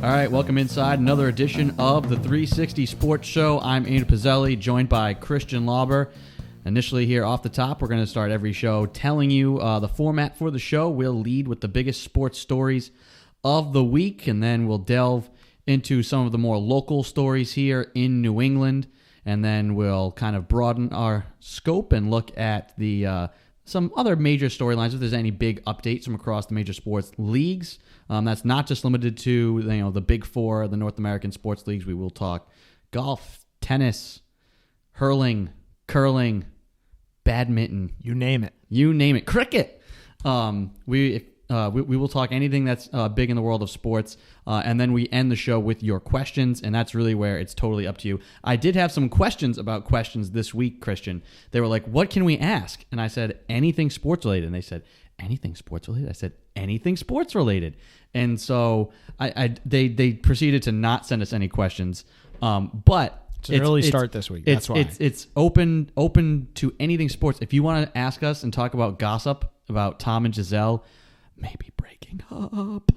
All right, welcome inside another edition of the 360 Sports Show. I'm Andrew Pezzelli, joined by Christian Lawber. Initially here off the top, we're going to start every show telling you the format for the show. We'll lead with the biggest sports stories of the week, and then we'll delve into some of the more local stories here in New England, and then we'll kind of broaden our scope and look at the some other major storylines, if there's any big updates from across the major sports leagues. That's not just limited to the big four, the North American sports leagues. We will talk golf, tennis, hurling, curling, badminton. You name it. Cricket. We will talk anything that's big in the world of sports, and then we end the show with your questions, and that's really where it's totally up to you. I did have some questions about questions this week, Christian. They were like, what can we ask? And I said, anything sports related. And they said, anything sports related? I said, anything sports related. And so they proceeded to not send us any questions, but it's an early start this week. That's why. It's open to anything sports. If you want to ask us and talk about gossip about Tom and Giselle maybe breaking up,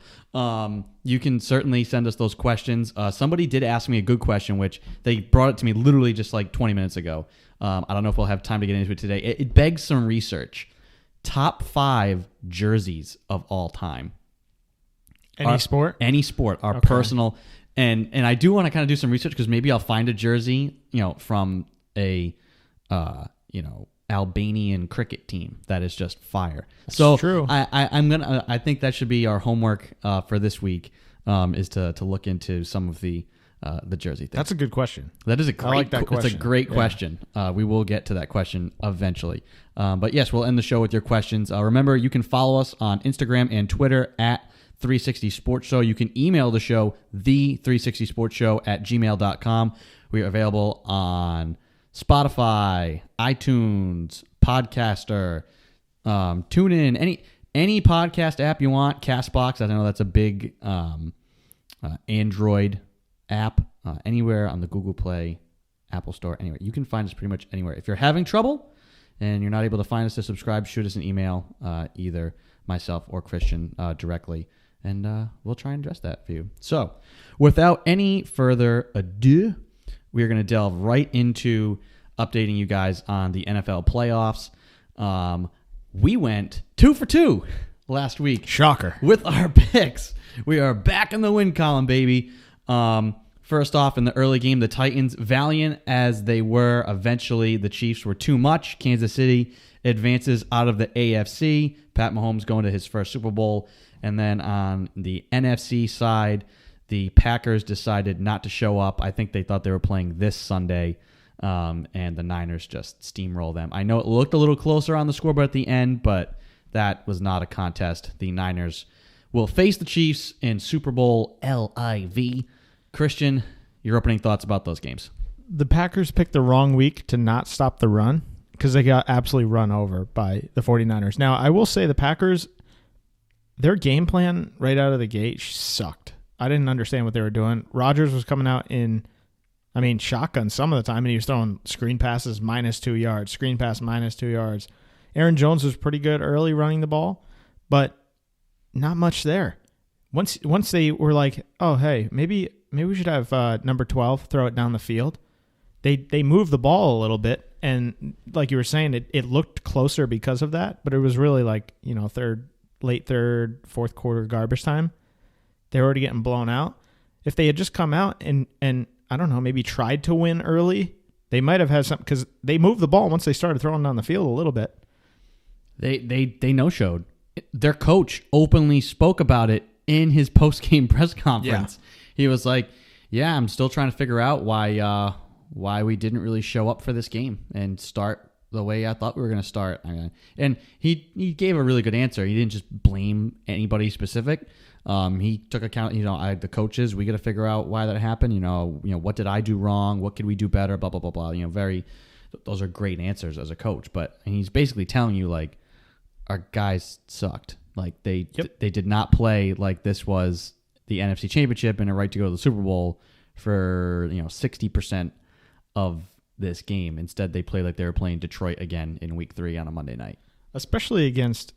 you can certainly send us those questions. Somebody did ask me a good question, which they brought it to me literally just like 20 minutes ago. I don't know if we'll have time to get into it today. It begs some research. Top 5 jerseys of all time. Any sport? Any sport. Our Okay. personal. And I do want to kind of do some research because maybe I'll find a jersey, from a, Albanian cricket team that is just fire. That's true. I think that should be our homework for this week, is to look into some of the jersey things. That's a good question. That is a great. I like that question. It's a great question. We will get to that question eventually. But yes, we'll end the show with your questions. Remember, you can follow us on Instagram and Twitter at 360 Sports Show. You can email the show, the360sportshow@gmail.com. We are available on Spotify, iTunes, Podcaster, TuneIn, any podcast app you want. Castbox, I know that's a big Android app. Anywhere on the Google Play, Apple Store, anywhere. You can find us pretty much anywhere. If you're having trouble and you're not able to find us to subscribe, shoot us an email, either myself or Christian directly, and we'll try and address that for you. So, without any further ado, we're going to delve right into updating you guys on the NFL playoffs. We went 2 for 2 last week. Shocker. With our picks. We are back in the win column, baby. First off, in the early game, the Titans, valiant as they were, eventually the Chiefs were too much. Kansas City advances out of the AFC. Pat Mahomes going to his first Super Bowl. And then on the NFC side, the Packers decided not to show up. I think they thought they were playing this Sunday, and the Niners just steamroll them. I know it looked a little closer on the scoreboard at the end, but that was not a contest. The Niners will face the Chiefs in Super Bowl LIV. Christian, your opening thoughts about those games? The Packers picked the wrong week to not stop the run because they got absolutely run over by the 49ers. Now, I will say the Packers, their game plan right out of the gate sucked. I didn't understand what they were doing. Rodgers was coming out in, shotgun some of the time, and he was throwing screen passes -2 yards, screen pass -2 yards. Aaron Jones was pretty good early running the ball, but not much there. Once they were like, oh, hey, maybe we should have number 12 throw it down the field. They moved the ball a little bit, and like you were saying, it looked closer because of that, but it was really like, late third, fourth quarter garbage time. They were already getting blown out. If they had just come out and I don't know, maybe tried to win early, they might have had something, because they moved the ball once they started throwing down the field a little bit. They no-showed. Their coach openly spoke about it in his post-game press conference. Yeah. He was like, yeah, I'm still trying to figure out why we didn't really show up for this game and start the way I thought we were going to start. And he gave a really good answer. He didn't just blame anybody specific. He took account, the coaches, we got to figure out why that happened. What did I do wrong? What could we do better? Blah, blah, blah, blah. Those are great answers as a coach. But he's basically telling you, like, our guys sucked. Like, they did not play like this was the NFC Championship and a right to go to the Super Bowl for, 60% of this game. Instead, they played like they were playing Detroit again in Week 3 on a Monday night. Especially against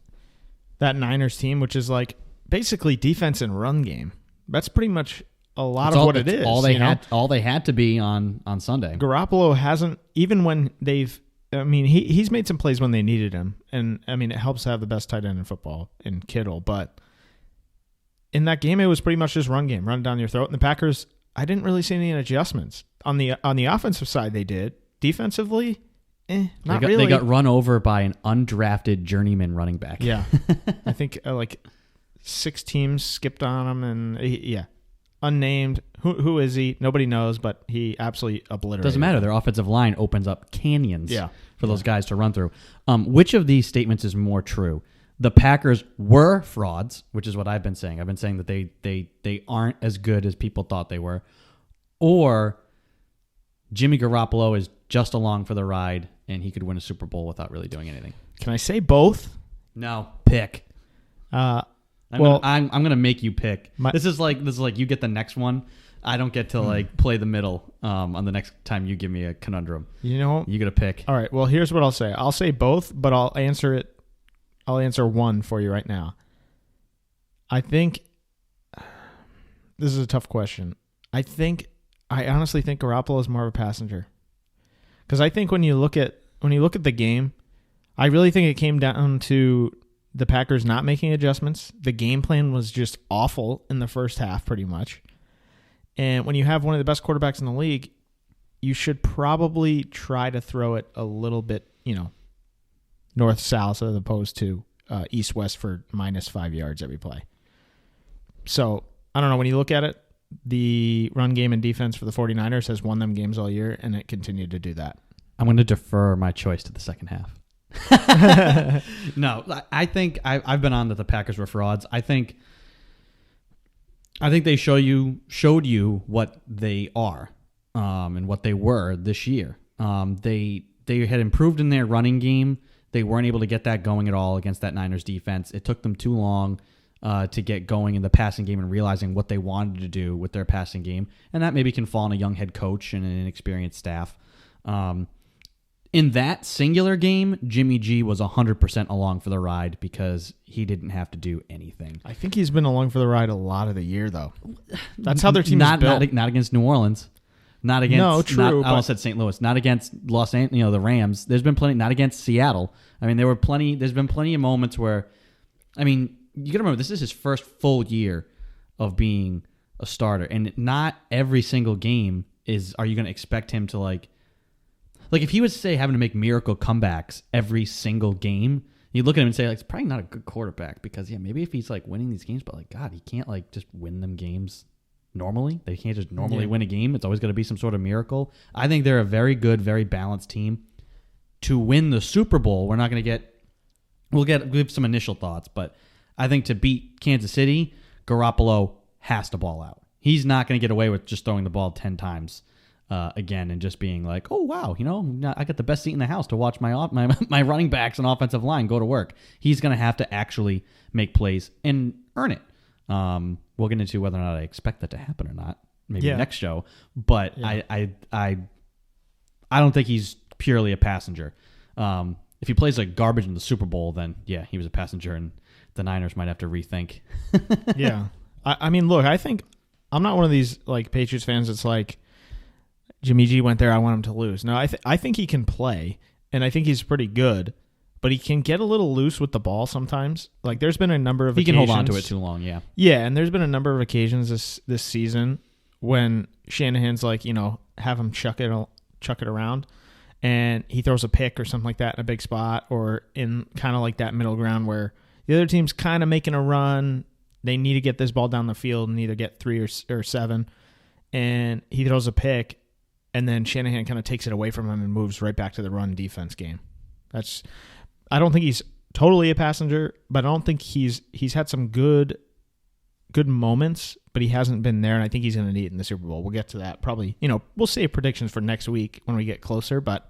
that Niners team, which is like basically defense and run game. That's pretty much a lot of what it is. All they had to be on Sunday. Garoppolo hasn't, even when he's made some plays when they needed him. And, it helps to have the best tight end in football in Kittle. But in that game, it was pretty much just run game, run down your throat. And the Packers, I didn't really see any adjustments. On the offensive side, they did. Defensively, not really. They got run over by an undrafted journeyman running back. Yeah. I think 6 teams skipped on him. And, unnamed. Who is he? Nobody knows, but he absolutely obliterated. Doesn't matter. Their offensive line opens up canyons for those guys to run through. Which of these statements is more true? The Packers were frauds, which is what I've been saying. I've been saying that they aren't as good as people thought they were. Or Jimmy Garoppolo is just along for the ride, and he could win a Super Bowl without really doing anything. Can I say both? No, pick. I'm gonna make you pick. This is like you get the next one. I don't get to play the middle on the next time you give me a conundrum. You got to pick. All right. Well, here's what I'll say. I'll say both, but I'll answer one for you right now. I think this is a tough question. I honestly think Garoppolo is more of a passenger, because I think when you look at the game, I really think it came down to the Packers not making adjustments. The game plan was just awful in the first half, pretty much. And when you have one of the best quarterbacks in the league, you should probably try to throw it a little bit, north-south as opposed to east-west for -5 yards every play. So, I don't know. When you look at it, the run game and defense for the 49ers has won them games all year, and it continued to do that. I'm going to defer my choice to the second half. No, I think I've been on that the Packers were frauds. I think they showed you what they are and what they were this year. They had improved in their running game. They weren't able to get that going at all against that Niners defense. It took them too long to get going in the passing game and realizing what they wanted to do with their passing game. And that maybe can fall on a young head coach and an inexperienced staff. In that singular game, Jimmy G was 100% along for the ride because he didn't have to do anything. I think he's been along for the ride a lot of the year, though. That's how their team is built. Not against New Orleans. Not against. No, true. I almost said St. Louis. Not against Los Angeles. The Rams. There's been plenty. Not against Seattle. I mean, there's been plenty of moments where, I mean, you got to remember this is his first full year of being a starter, and not every single game are you going to expect him to like if he was, say, having to make miracle comebacks every single game, you look at him and say, it's probably not a good quarterback because, maybe if he's, winning these games, but, God, he can't, just win them games normally. They can't just normally win a game. It's always going to be some sort of miracle. I think they're a very good, very balanced team. To win the Super Bowl, we're not going to get – we'll give some initial thoughts, but I think to beat Kansas City, Garoppolo has to ball out. He's not going to get away with just throwing the ball 10 times. Again, and just being like, oh, wow, I got the best seat in the house to watch my running backs and offensive line go to work. He's going to have to actually make plays and earn it. We'll get into whether or not I expect that to happen or not, maybe next show. But I don't think he's purely a passenger. If he plays like garbage in the Super Bowl, then, he was a passenger, and the Niners might have to rethink. Yeah. I mean, look, I think I'm not one of these, Patriots fans that's like, Jimmy G went there, I want him to lose. No, I think he can play, and I think he's pretty good, but he can get a little loose with the ball sometimes. There's been a number of occasions. He can hold on to it too long, yeah. Yeah, and there's been a number of occasions this season when Shanahan's have him chuck it around, and he throws a pick or something like that in a big spot, or in kind of that middle ground where the other team's kind of making a run. They need to get this ball down the field and either get 3 or 7, and he throws a pick. And then Shanahan kind of takes it away from him and moves right back to the run defense game. I don't think he's totally a passenger, but I don't think he's had some good moments, but he hasn't been there, and I think he's going to need it in the Super Bowl. We'll get to that probably. We'll save predictions for next week when we get closer, but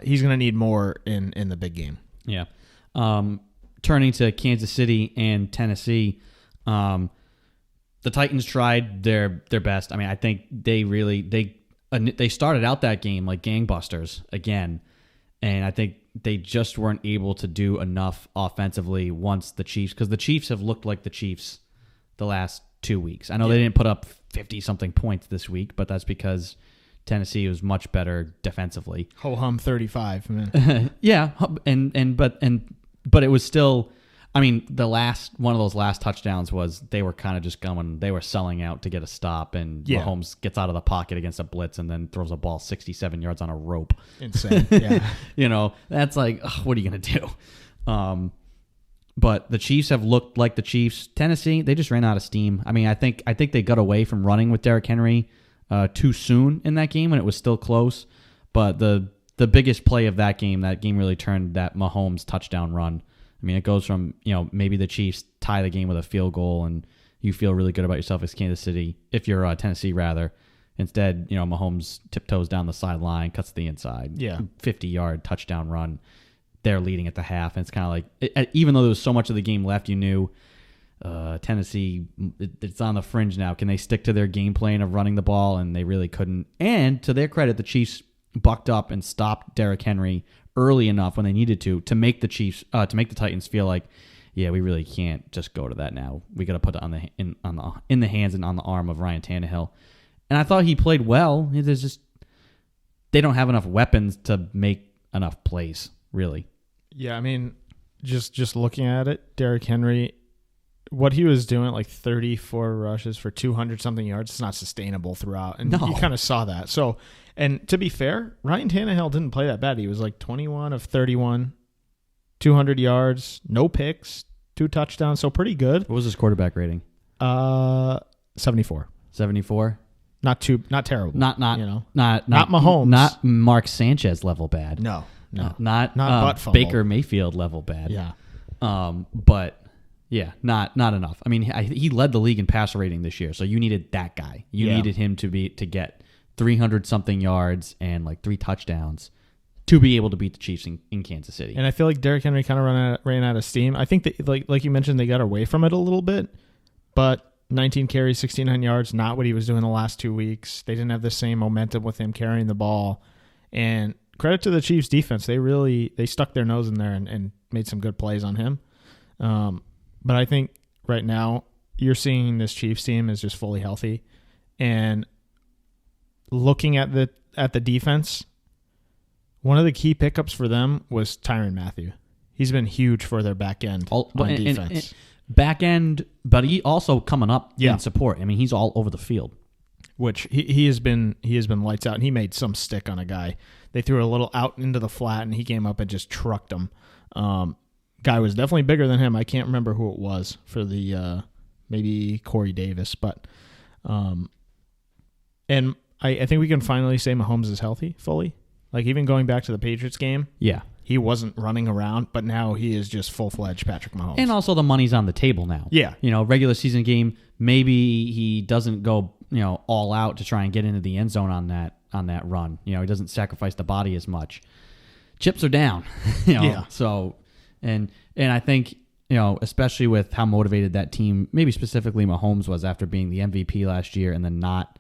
he's going to need more in the big game. Yeah. Turning to Kansas City and Tennessee, the Titans tried their best. I mean, I think they started out that game like gangbusters again, and I think they just weren't able to do enough offensively once the Chiefs, because the Chiefs have looked like the Chiefs the last 2 weeks. I know they didn't put up 50-something points this week, but that's because Tennessee was much better defensively. Ho hum 35, man. Yeah, but it was still. I mean, one of those last touchdowns was they were kind of just going. They were selling out to get a stop, and Mahomes gets out of the pocket against a blitz and then throws a ball 67 yards on a rope. Insane. Yeah. That's like, what are you gonna do? But the Chiefs have looked like the Chiefs. Tennessee, they just ran out of steam. I mean, I think they got away from running with Derrick Henry too soon in that game when it was still close. But the biggest play of that game really turned that Mahomes touchdown run. I mean, it goes from, maybe the Chiefs tie the game with a field goal and you feel really good about yourself as Kansas City, if you're Tennessee rather. Instead, Mahomes tiptoes down the sideline, cuts to the inside. Yeah. 50-yard touchdown run. They're leading at the half. And it's kind of like, even though there was so much of the game left, you knew Tennessee, it's on the fringe now. Can they stick to their game plan of running the ball? And they really couldn't. And to their credit, the Chiefs bucked up and stopped Derrick Henry early enough when they needed to make the Titans feel like, yeah, we really can't just go to that now. We got to put it in the hands and on the arm of Ryan Tannehill. And I thought he played well. There's just they don't have enough weapons to make enough plays, really. Yeah, I mean, just looking at it, Derrick Henry, what he was doing, like 34 rushes for 200-something yards, it's not sustainable throughout. And you kind of saw that. So, and to be fair, Ryan Tannehill didn't play that bad. He was like 21 of 31, 200 yards, no picks, 2 touchdowns, so pretty good. What was his quarterback rating? 74. 74? Not terrible. Not Mahomes. Not Mark Sanchez level bad. No. Not butt fumble. Baker Mayfield level bad. Yeah. But yeah, not enough. I mean, he led the league in passer rating this year, so you needed that guy. You needed him to get 300-something yards and like 3 touchdowns to be able to beat the Chiefs in Kansas City. And I feel like Derrick Henry kind of ran out of steam. I think that, like you mentioned, they got away from it a little bit, but 19 carries, 69 yards, not what he was doing the last 2 weeks. They didn't have the same momentum with him carrying the ball. And credit to the Chiefs defense. They stuck their nose in there and made some good plays on him. But I think right now you're seeing this Chiefs team is just fully healthy. And looking at the defense, one of the key pickups for them was Tyrann Mathieu. He's been huge for their back end on defense. Back end, but he also coming up in support. I mean, he's all over the field. Which he has been lights out, and he made some stick on a guy. They threw a little out into the flat, and he came up and just trucked him. Guy was definitely bigger than him. I can't remember who it was for the maybe Corey Davis, but and I think we can finally say Mahomes is healthy fully. Like even going back to the Patriots game, he wasn't running around, but now he is just full-fledged Patrick Mahomes. And also the money's on the table now. Yeah, regular season game, maybe he doesn't go all out to try and get into the end zone on that run. He doesn't sacrifice the body as much. Chips are down. So and I think especially with how motivated that team, maybe specifically Mahomes was after being the MVP last year and then not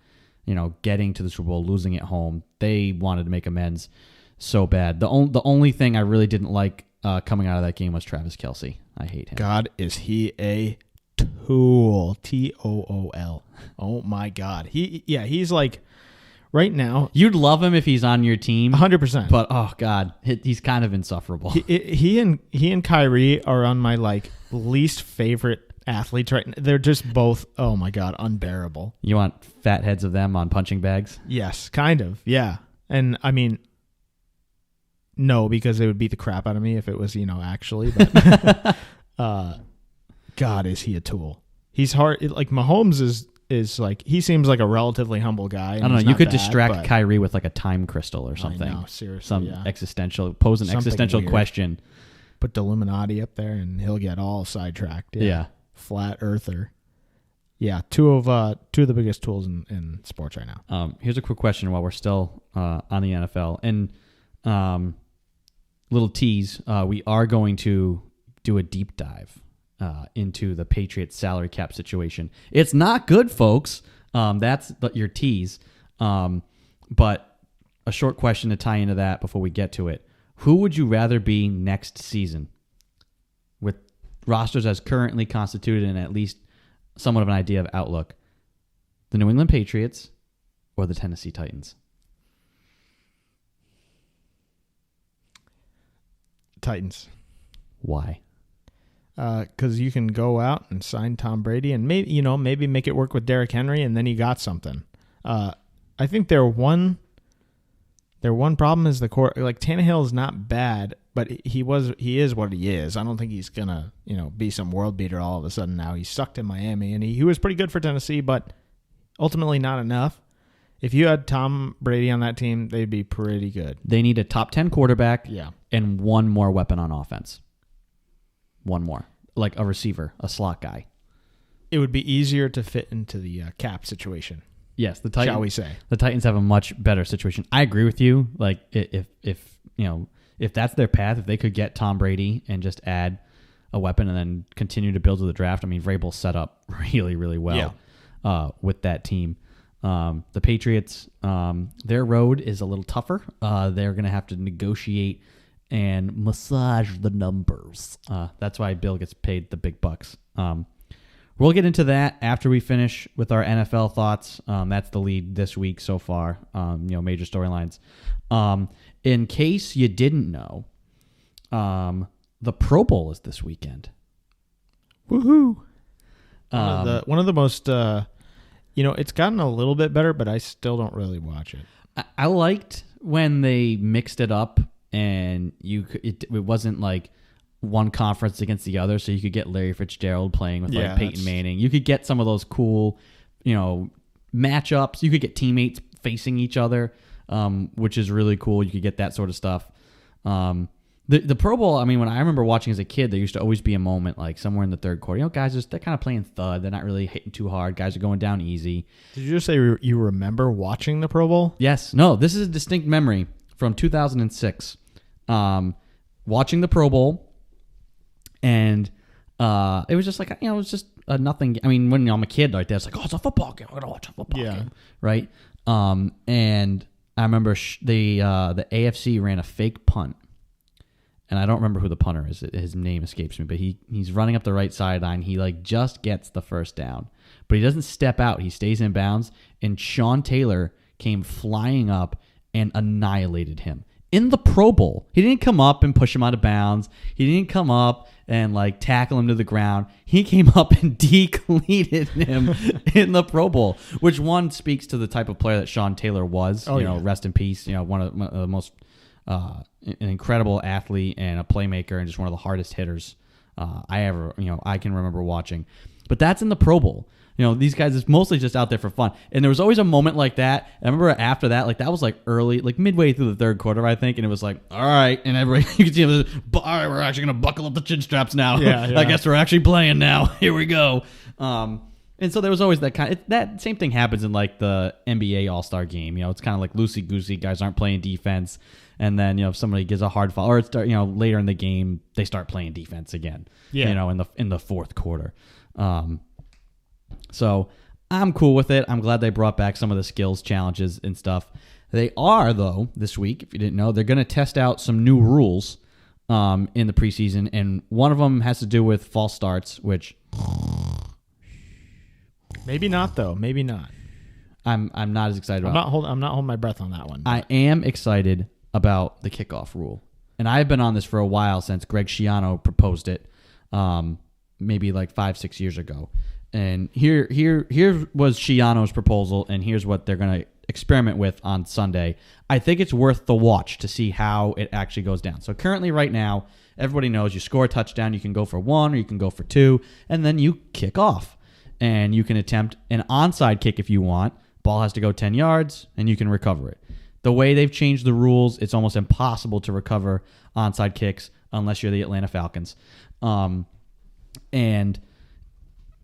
getting to the Super Bowl, losing at home, they wanted to make amends so bad. The only thing I really didn't like coming out of that game was Travis Kelce. I hate him. God, is he a tool? Tool. Oh my God. He's like right now. You'd love him if he's on your team, 100%. But oh God, he's kind of insufferable. He and Kyrie are on my least favorite athletes right now. They're just both, oh my God, unbearable. You want fat heads of them on punching bags? Yes, kind of. Yeah. And I mean, no, because it would beat the crap out of me if it was, actually. But God, is he a tool? He's hard. Mahomes is like, he seems like a relatively humble guy. I don't know. You could distract Kyrie with a time crystal or something. I know, seriously. Some existential question. Put the Illuminati up there and he'll get all sidetracked. Yeah. Flat earther. Yeah, two of the biggest tools in sports right now. Here's a quick question while we're still on the NFL. And little tease, we are going to do a deep dive into the Patriots salary cap situation. It's not good, folks. That's your tease. But a short question to tie into that before we get to it. Who would you rather be next season with rosters as currently constituted and at least somewhat of an idea of outlook. The New England Patriots or the Tennessee Titans? Titans. Why? Because you can go out and sign Tom Brady and maybe make it work with Derrick Henry, and then you got something. I think their one problem is the core. Like, Tannehill is not bad, but he is what he is. I don't think he's gonna be some world beater all of a sudden. Now he's sucked in Miami, and he was pretty good for Tennessee, but ultimately not enough. If you had Tom Brady on that team, they'd be pretty good. They need a top 10 quarterback, yeah, and one more weapon on offense. One more, like a receiver, a slot guy. It would be easier to fit into the cap situation. Yes, the Titans. Shall we say the Titans have a much better situation? I agree with you. Like, if that's their path, if they could get Tom Brady and just add a weapon and then continue to build to the draft, I mean, Vrabel's set up really, really well with that team. The Patriots, their road is a little tougher. They're going to have to negotiate and massage the numbers. That's why Bill gets paid the big bucks. We'll get into that after we finish with our NFL thoughts. That's the lead this week so far. Major storylines. In case you didn't know, the Pro Bowl is this weekend. Woohoo! One of the most, it's gotten a little bit better, but I still don't really watch it. I liked when they mixed it up, and it wasn't like one conference against the other, so you could get Larry Fitzgerald playing with Peyton Manning. You could get some of those cool, matchups. You could get teammates facing each other, which is really cool. You could get that sort of stuff. The Pro Bowl, I mean, when I remember watching as a kid, there used to always be a moment like somewhere in the third quarter. Guys, they're kind of playing thud. They're not really hitting too hard. Guys are going down easy. Did you just say you remember watching the Pro Bowl? Yes. No, this is a distinct memory from 2006. Watching the Pro Bowl. And it was just like, it was just nothing. I mean, when I'm a kid like that, it's like, oh, it's a football game. I'm going to watch a football game. Right? And I remember the AFC ran a fake punt. And I don't remember who the punter is. His name escapes me. But he's running up the right sideline. He just gets the first down. But he doesn't step out. He stays in bounds. And Sean Taylor came flying up and annihilated him. In the Pro Bowl, he didn't come up and push him out of bounds. He didn't come up and tackle him to the ground. He came up and decleated him in the Pro Bowl, which one speaks to the type of player that Sean Taylor was. Rest in peace. One of the most an incredible athlete and a playmaker and just one of the hardest hitters I can remember watching. But that's in the Pro Bowl. These guys is mostly just out there for fun. And there was always a moment like that. I remember after that, that was early, midway through the third quarter, I think. And it was all right. And everybody, you could see all right, we're actually going to buckle up the chin straps now. Yeah. I guess we're actually playing now. Here we go. And so there was always that same thing happens in the NBA All-Star game. It's kind of loosey-goosey. Guys aren't playing defense. And then, if somebody gives a hard foul or it's later in the game, they start playing defense again. Yeah. In the fourth quarter. So I'm cool with it. I'm glad they brought back some of the skills challenges and stuff. They are, though, this week, if you didn't know, they're going to test out some new rules in the preseason, and one of them has to do with false starts, which maybe not, though. Maybe not. I'm not as excited about. I'm not holding my breath on that one. I am excited about the kickoff rule, and I've been on this for a while since Greg Schiano proposed it, maybe 5-6 years ago. And here was Schiano's proposal, and here's what they're going to experiment with on Sunday. I think it's worth the watch to see how it actually goes down. So currently right now, everybody knows you score a touchdown, you can go for 1 or you can go for 2, and then you kick off. And you can attempt an onside kick if you want. Ball has to go 10 yards, and you can recover it. The way they've changed the rules, it's almost impossible to recover onside kicks unless you're the Atlanta Falcons. And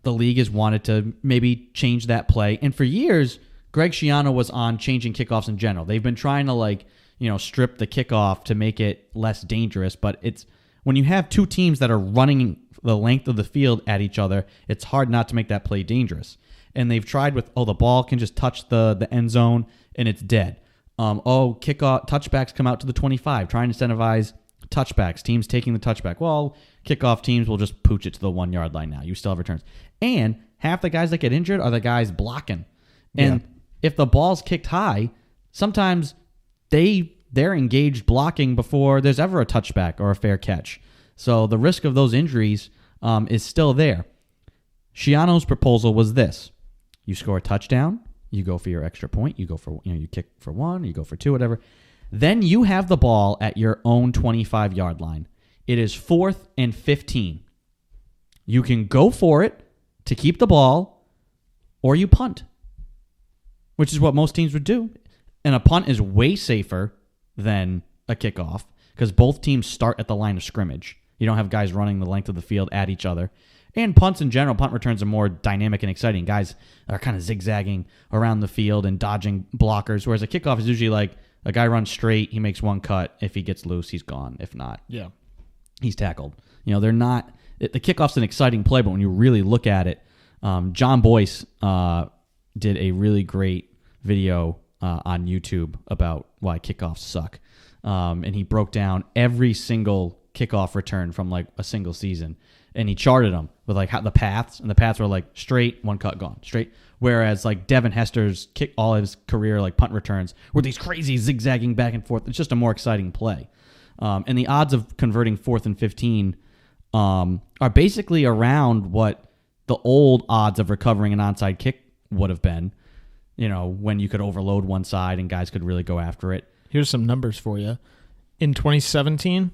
the league has wanted to maybe change that play. And for years, Greg Schiano was on changing kickoffs in general. They've been trying to strip the kickoff to make it less dangerous. But it's when you have two teams that are running the length of the field at each other, it's hard not to make that play dangerous. And they've tried with, the ball can just touch the end zone and it's dead. Kickoff touchbacks come out to the 25, trying to incentivize touchbacks, teams taking the touchback. Well, kickoff teams will just pooch it to the 1 yard line now. You still have returns. And half the guys that get injured are the guys blocking. And if the ball's kicked high, sometimes they're engaged blocking before there's ever a touchback or a fair catch. So the risk of those injuries is still there. Schiano's proposal was this. You score a touchdown, you go for your extra point, you go for you kick for 1, you go for 2, whatever. Then you have the ball at your own 25-yard line. It is 4th and 15. You can go for it to keep the ball, or you punt, which is what most teams would do. And a punt is way safer than a kickoff because both teams start at the line of scrimmage. You don't have guys running the length of the field at each other. And punts in general, punt returns are more dynamic and exciting. Guys are kind of zigzagging around the field and dodging blockers, whereas a kickoff is usually like a guy runs straight, he makes one cut. If he gets loose, he's gone. If not, he's tackled. They're not. The kickoff's an exciting play, but when you really look at it, John Boyce did a really great video on YouTube about why kickoffs suck. And he broke down every single kickoff return from like a single season. And he charted them with like how the paths, and the paths were like straight, one cut, gone, straight. Whereas like Devin Hester's all his career like punt returns were these crazy zigzagging back and forth. It's just a more exciting play. And the odds of converting 4th and 15 are basically around what the old odds of recovering an onside kick would have been. When you could overload one side and guys could really go after it. Here's some numbers for you. In 2017,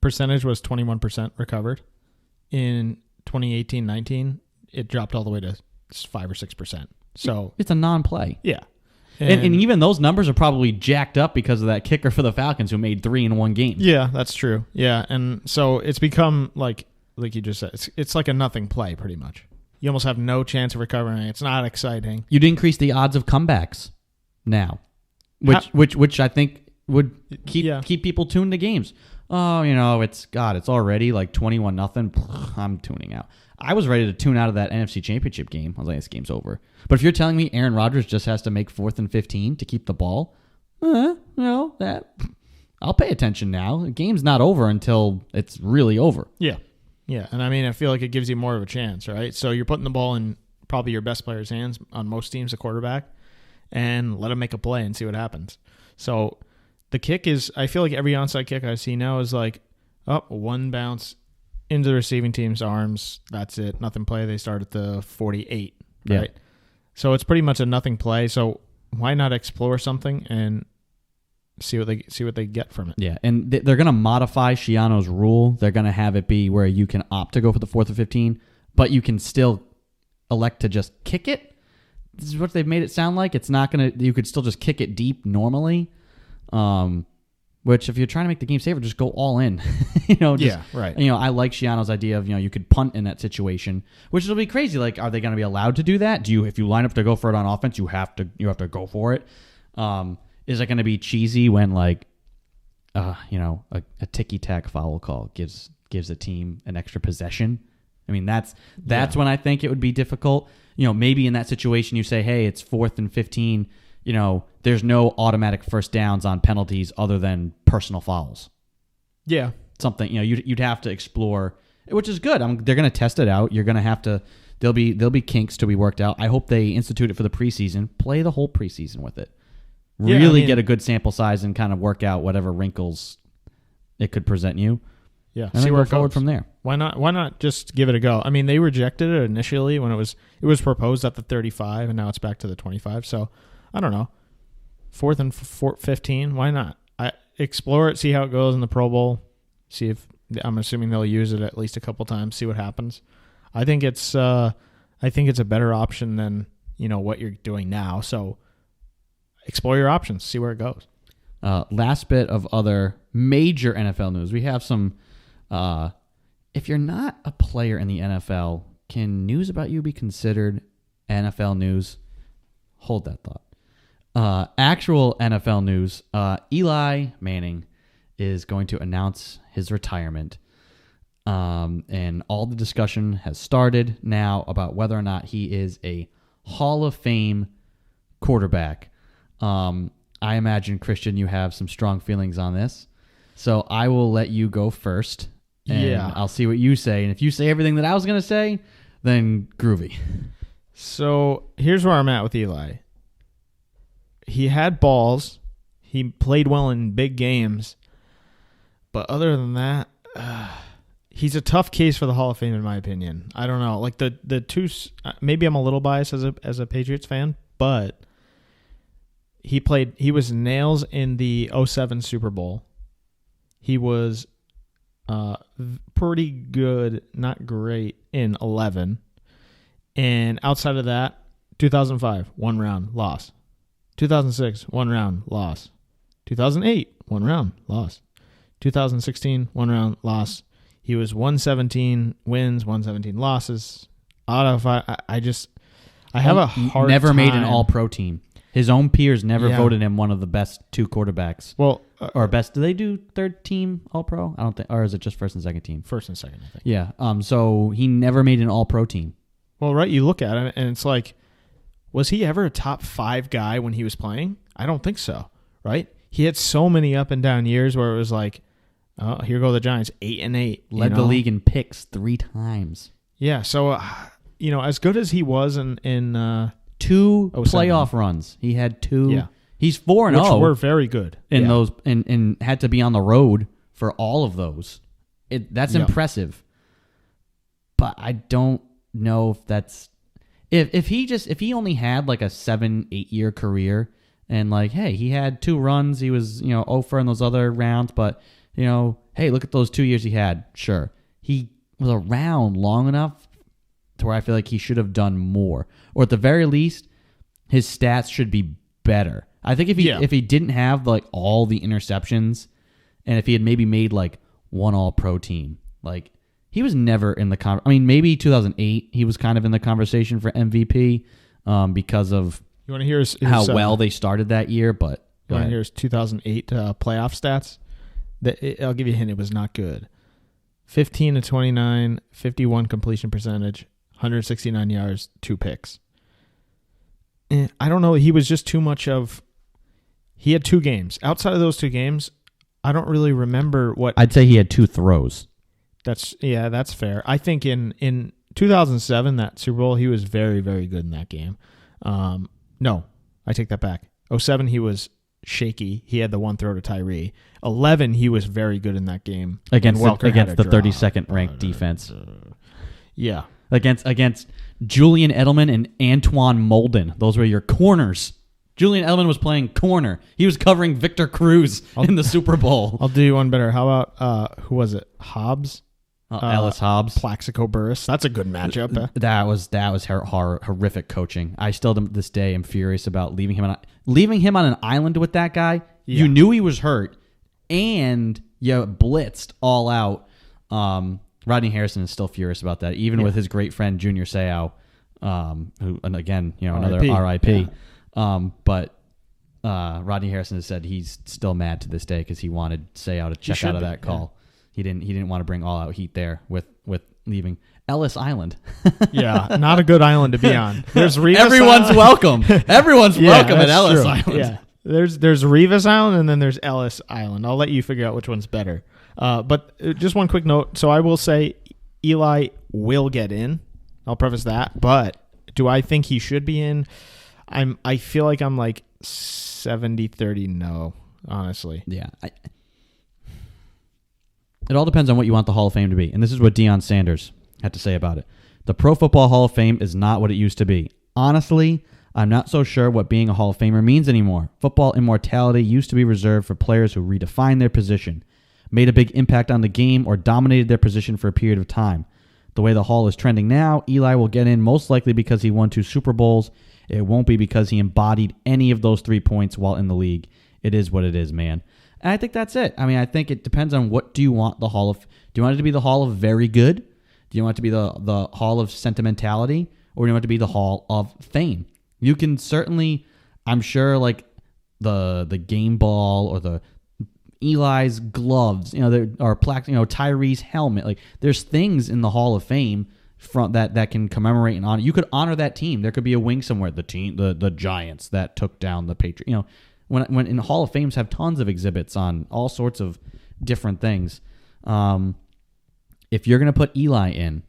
percentage was 21% recovered. In 2018-19, it dropped all the way to 5 or 6%. So it's a non-play. Yeah. And even those numbers are probably jacked up because of that kicker for the Falcons who made 3 in one game. Yeah, that's true. Yeah, and so it's become like you just said, it's like a nothing play pretty much. You almost have no chance of recovering. It's not exciting. You'd increase the odds of comebacks now, which I think would keep people tuned to games. Oh, it's already like 21-0. I'm tuning out. I was ready to tune out of that NFC Championship game. I was like, this game's over. But if you're telling me Aaron Rodgers just has to make 4th and 15 to keep the ball, I'll pay attention now. The game's not over until it's really over. Yeah. Yeah, and I feel like it gives you more of a chance, right? So you're putting the ball in probably your best player's hands on most teams, the quarterback, and let him make a play and see what happens. So the kick is, I feel like every onside kick I see now is like, one bounce into the receiving team's arms. That's it. Nothing play. They start at the 48, right? Yeah. So it's pretty much a nothing play. So why not explore something and see what they get from it? Yeah, and they're going to modify Schiano's rule. They're going to have it be where you can opt to go for the 4th or 15, but you can still elect to just kick it. This is what they've made it sound like. It's not going to. You could still just kick it deep normally. Which if you're trying to make the game safer, just go all in. Right. I like Schiano's idea of you could punt in that situation, which will be crazy. Like, are they going to be allowed to do that? If you line up to go for it on offense, you have to go for it. Is it going to be cheesy when a ticky-tack foul call gives a team an extra possession? That's when I think it would be difficult. Maybe in that situation you say, hey, it's 4th and 15. There's no automatic first downs on penalties other than personal fouls. Yeah. Something, you'd have to explore, which is good. They're going to test it out. You're going to have to, there'll be kinks to be worked out. I hope they institute it for the preseason. Play the whole preseason with it. Really get a good sample size and kind of work out whatever wrinkles it could present you. Yeah. And see where it forward from there. Why not just give it a go? They rejected it initially when it was proposed at the 35 and now it's back to the 25. So I don't know. 4th and 15. Why not? Explore it, see how it goes in the Pro Bowl. See if I'm assuming they'll use it at least a couple times. See what happens. I think it's a better option than what you're doing now. So explore your options. See where it goes. Last bit of other major NFL news. We have some. If you're not a player in the NFL, can news about you be considered NFL news? Hold that thought. Actual NFL news, Eli Manning is going to announce his retirement. And all the discussion has started now about whether or not he is a Hall of Fame quarterback. I imagine, Christian, you have some strong feelings on this. So I will let you go first. And I'll see what you say. And if you say everything that I was going to say, then groovy. So here's where I'm at with Eli. He had balls. He played well in big games. But other than that, he's a tough case for the Hall of Fame, in my opinion. I don't know. Like the two, maybe I'm a little biased as a Patriots fan, but he was nails in the 2007 Super Bowl. He was pretty good, not great, in 2011. And outside of that, 2005, 1 round, loss. 2006, 1 round, loss. 2008, 1 round, loss. 2016, 1 round, loss. He was 117 wins, 117 losses. Out of I have a hard never time. made an All-Pro team. His own peers never voted him one of the best 2 quarterbacks. Well, or best. Do they do third team All-Pro? I don't think. Or is it just first and second team? First and second, I think. Yeah. So he never made an All-Pro team. Well, right. You look at it, and it's like, was he ever a top 5 guy when he was playing? I don't think so. Right? He had so many up and down years where it was like, oh, here go the Giants, 8-8. Led the league in picks 3 times. Yeah. So, as good as he was in 2 playoff runs. He had 2. Yeah. He's 4-0. Which were very good. In those, and had to be on the road for all of those. That's impressive. But I don't know if that's if he only had like a 7-8 year career and like, hey, he had 2 runs, he was 0 in those other rounds, but hey, look at those 2 years he had. Sure, he was around long enough to where I feel like he should have done more, or at the very least, his stats should be better. I think if he didn't have like all the interceptions, and if he had maybe made like 1 All-Pro team, like he was never in the maybe 2008 he was kind of in the conversation for MVP because of you want to hear his how well they started that year. But you want to hear his 2008 playoff stats? I'll give you a hint. It was not good. 15-29, 51 completion percentage, 169 yards, 2 picks. I don't know. He was just too much of. He had 2 games. Outside of those 2 games, I don't really remember what. I'd say he had 2 throws. That's fair. I think in 2007, that Super Bowl, he was very, very good in that game. No, I take that back. 2007, he was shaky. He had the 1 throw to Tyree. 2011, he was very good in that game against the 32nd ranked defense. Yeah, against Julian Edelman and Antoine Molden. Those were your corners. Julian Edelman was playing corner. He was covering Victor Cruz in the Super Bowl. I'll do you one better. How about who was it? Hobbs. Ellis Hobbs, Plaxico Burress. That's a good matchup. That was horrific coaching. I still to this day am furious about leaving him on an island with that guy. Yeah. You knew he was hurt, and you blitzed all out. Rodney Harrison is still furious about that, even with his great friend Junior Seau, who, and again, another RIP. Yeah. But Rodney Harrison has said he's still mad to this day because he wanted Seau to check out of that call. Yeah. He didn't want to bring all out heat there with leaving Ellis Island. Yeah, not a good island to be on. There's Revis Everyone's Island. Welcome. Everyone's welcome at Ellis Island. Yeah. There's Revis Island and then there's Ellis Island. I'll let you figure out which one's better. But just one quick note. So I will say Eli will get in. I'll preface that. But do I think he should be in? I feel like I'm like 70-30 no, honestly. Yeah. It all depends on what you want the Hall of Fame to be. And this is what Deion Sanders had to say about it. The Pro Football Hall of Fame is not what it used to be. Honestly, I'm not so sure what being a Hall of Famer means anymore. Football immortality used to be reserved for players who redefined their position, made a big impact on the game, or dominated their position for a period of time. The way the Hall is trending now, Eli will get in most likely because he won 2 Super Bowls. It won't be because he embodied any of those 3 points while in the league. It is what it is, man. And I think that's it. I think it depends on what do you want the Hall of. Do you want it to be the Hall of Very Good? Do you want it to be the Hall of Sentimentality? Or do you want it to be the Hall of Fame? You can certainly, I'm sure, like the game ball or the Eli's gloves, there are plaques, Tyree's helmet. Like there's things in the Hall of Fame from that can commemorate and honor. You could honor that team. There could be a wing somewhere. The Giants that took down the Patriots. When in Hall of Fames have tons of exhibits on all sorts of different things. If you're going to put Eli in,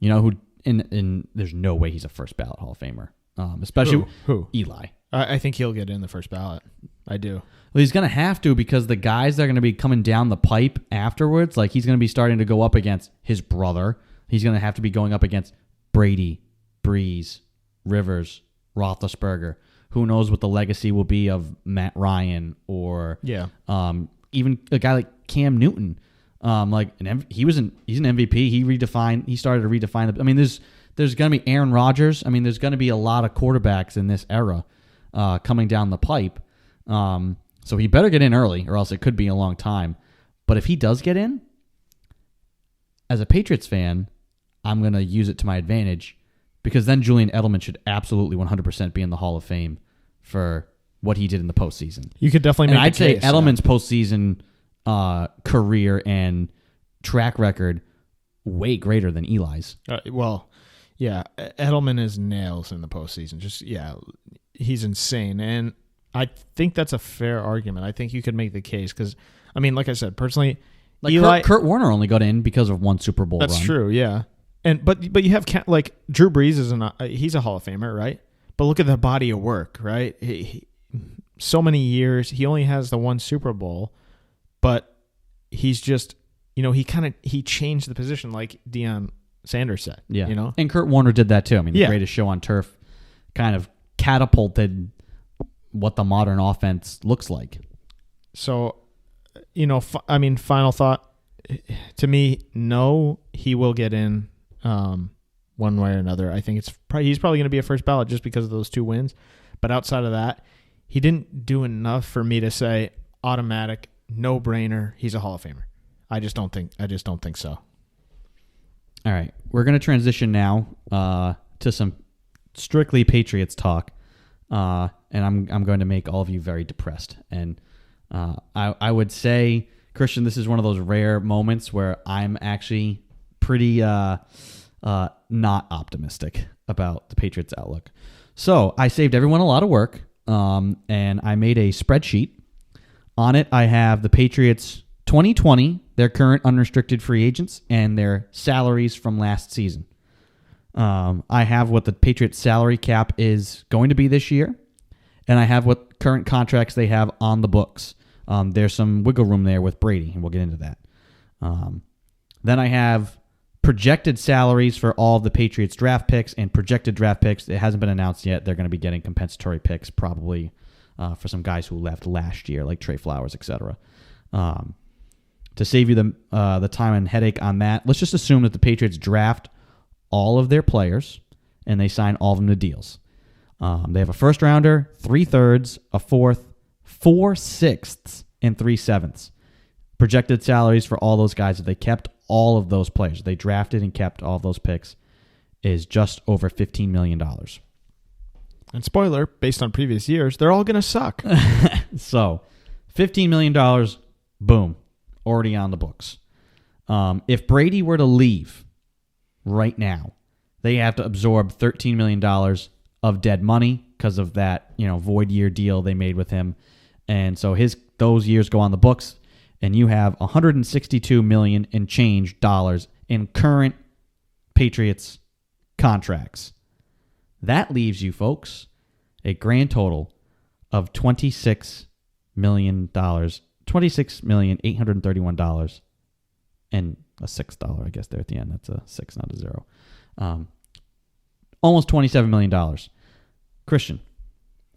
who in there's no way he's a first ballot Hall of Famer. Especially who? Eli. I think he'll get in the first ballot. I do. Well, he's going to have to, because the guys that are going to be coming down the pipe afterwards, like he's going to be starting to go up against his brother. He's going to have to be going up against Brady, Breeze, Rivers, Roethlisberger. Who knows what the legacy will be of Matt Ryan or even a guy like Cam Newton. He's an MVP. He started to redefine. I mean, there's going to be Aaron Rodgers. I mean, there's going to be a lot of quarterbacks in this era coming down the pipe. So he better get in early, or else it could be a long time. But if he does get in, as a Patriots fan, I'm going to use it to my advantage, because then Julian Edelman should absolutely 100% be in the Hall of Fame for what he did in the postseason. You could definitely make I'd the say case, Edelman's postseason career and track record way greater than Eli's. Edelman is nails in the postseason. He's insane. And I think that's a fair argument. I think you could make the case because, I mean, like I said, personally, Eli... Kurt Warner only got in because of one Super Bowl run. That's true, yeah. But you have, like, Drew Brees he's a Hall of Famer, right? But look at the body of work, right? He so many years. He only has the one Super Bowl, but he's just, he changed the position like Deion Sanders said. Yeah. And Kurt Warner did that too. I mean, the Greatest Show on Turf kind of catapulted what the modern offense looks like. So, final thought. To me, no, he will get in one way or another. I think he's probably going to be a first ballot just because of those 2 wins. But outside of that, he didn't do enough for me to say automatic, no brainer. He's a Hall of Famer. I just don't think so. All right, we're going to transition now to some strictly Patriots talk, and I'm going to make all of you very depressed. And I would say, Christian, this is one of those rare moments where I'm actually pretty not optimistic about the Patriots' outlook. So I saved everyone a lot of work, and I made a spreadsheet. On it, I have the Patriots 2020, their current unrestricted free agents, and their salaries from last season. I have what the Patriots salary cap is going to be this year, and I have what current contracts they have on the books. There's some wiggle room there with Brady, and we'll get into that. Then I have projected salaries for all of the Patriots draft picks and projected draft picks. It hasn't been announced yet. They're going to be getting compensatory picks probably for some guys who left last year, like Trey Flowers, etc. To save you the time and headache on that, let's just assume that the Patriots draft all of their players and they sign all of them to deals. They have a first rounder, 3/3, a fourth, 4 sixths, and 3 sevenths. Projected salaries for all those guys, if they kept all of those players, they drafted and kept all of those picks, is just over $15 million. And spoiler, based on previous years, they're all going to suck. So, $15 million, boom, already on the books. If Brady were to leave right now, they have to absorb $13 million of dead money because of that, void year deal they made with him. And so those years go on the books, and you have $162 million and change dollars in current Patriots contracts. That leaves you, folks, a grand total of $26 million, $26,831, and a $6, I guess, there at the end. That's a 6, not a 0. Almost $27 million. Christian,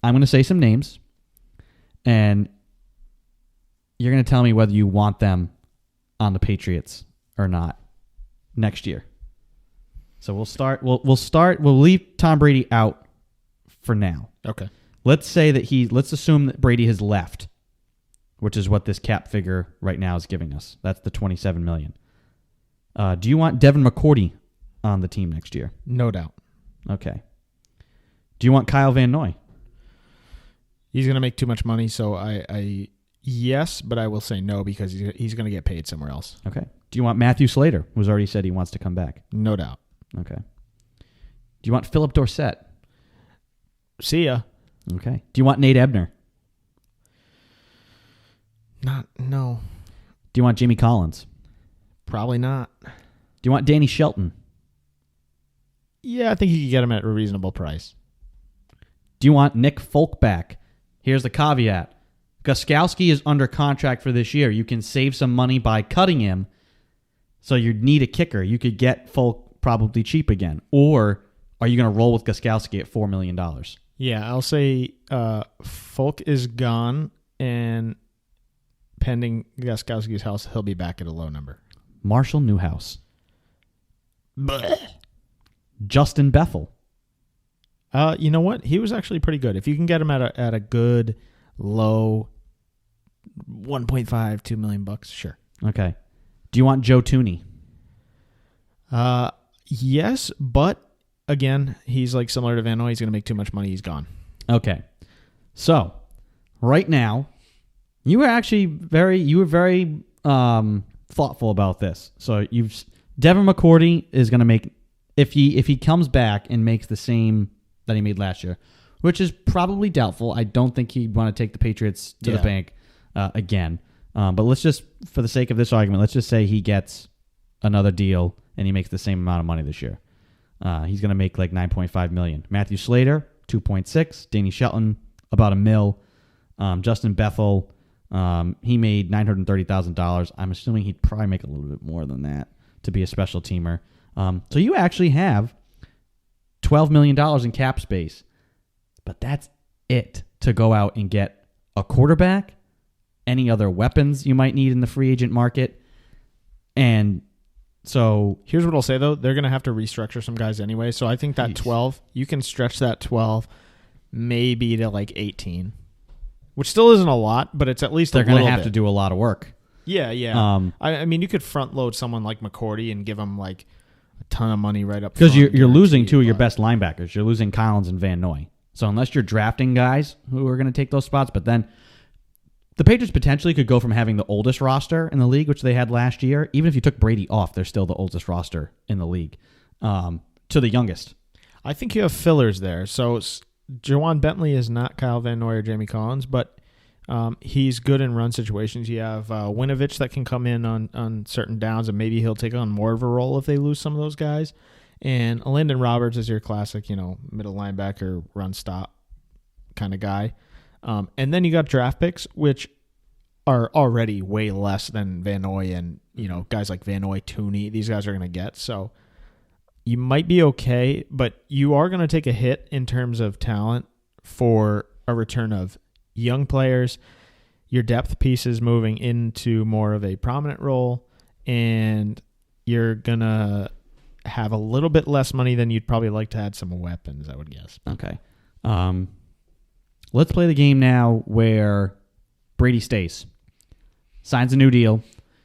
I'm going to say some names, and you're going to tell me whether you want them on the Patriots or not next year. So we'll start. We'll leave Tom Brady out for now. Okay. Let's assume that Brady has left, which is what this cap figure right now is giving us. That's the $27 million. Do you want Devin McCourty on the team next year? No doubt. Okay. Do you want Kyle Van Noy? He's going to make too much money, so I yes, but I will say no because he's going to get paid somewhere else. Okay. Do you want Matthew Slater, who's already said he wants to come back? No doubt. Okay. Do you want Philip Dorsett? See ya. Okay. Do you want Nate Ebner? No. Do you want Jamie Collins? Probably not. Do you want Danny Shelton? Yeah, I think you could get him at a reasonable price. Do you want Nick Folk back? Here's the caveat. Gostkowski is under contract for this year. You can save some money by cutting him, so you need a kicker. You could get Folk probably cheap again. Or are you going to roll with Gostkowski at $4 million? Yeah, I'll say Folk is gone, and pending Gostkowski's house, he'll be back at a low number. Marshall Newhouse. Justin Bethel. You know what? He was actually pretty good. If you can get him at a good low 1.5, $2 million, sure. Okay. Do you want Joe Tooney? Yes, but again, he's like similar to Van Noy. He's going to make too much money. He's gone. Okay. So, right now, you were very thoughtful about this. So Devin McCourty is going to make, if he comes back and makes the same that he made last year, which is probably doubtful. I don't think he'd want to take the Patriots to the bank again. But let's just, for the sake of this argument, let's just say he gets another deal and he makes the same amount of money this year. He's going to make like $9.5 million. Matthew Slater, 2.6. Danny Shelton, about $1 million. Justin Bethel, he made $930,000. I'm assuming he'd probably make a little bit more than that to be a special teamer. So you actually have $12 million in cap space. But that's it to go out and get a quarterback, any other weapons you might need in the free agent market. And so here's what I'll say, though. They're going to have to restructure some guys anyway. So I think that 12, you can stretch that 12 maybe to like 18, which still isn't a lot, but it's at least they're going to have to do a lot of work. Yeah, yeah. I mean, you could front load someone like McCourty and give him like a ton of money right up front. Because you're losing two of your best linebackers. You're losing Collins and Van Noy. So unless you're drafting guys who are going to take those spots, but then the Patriots potentially could go from having the oldest roster in the league, which they had last year, even if you took Brady off, they're still the oldest roster in the league, to the youngest. I think you have fillers there. So Jawan Bentley is not Kyle Van Noy or Jamie Collins, but he's good in run situations. You have Winovich that can come in on certain downs, and maybe he'll take on more of a role if they lose some of those guys. And Landon Roberts is your classic, middle linebacker, run stop kind of guy. And then you got draft picks, which are already way less than Van Noy and, guys like Van Noy, Tooney. These guys are going to get. So you might be okay, but you are going to take a hit in terms of talent for a return of young players, your depth pieces moving into more of a prominent role, and you're going to have a little bit less money than you'd probably like to add some weapons, I would guess. Okay. Let's play the game now where Brady stays. Signs a new deal.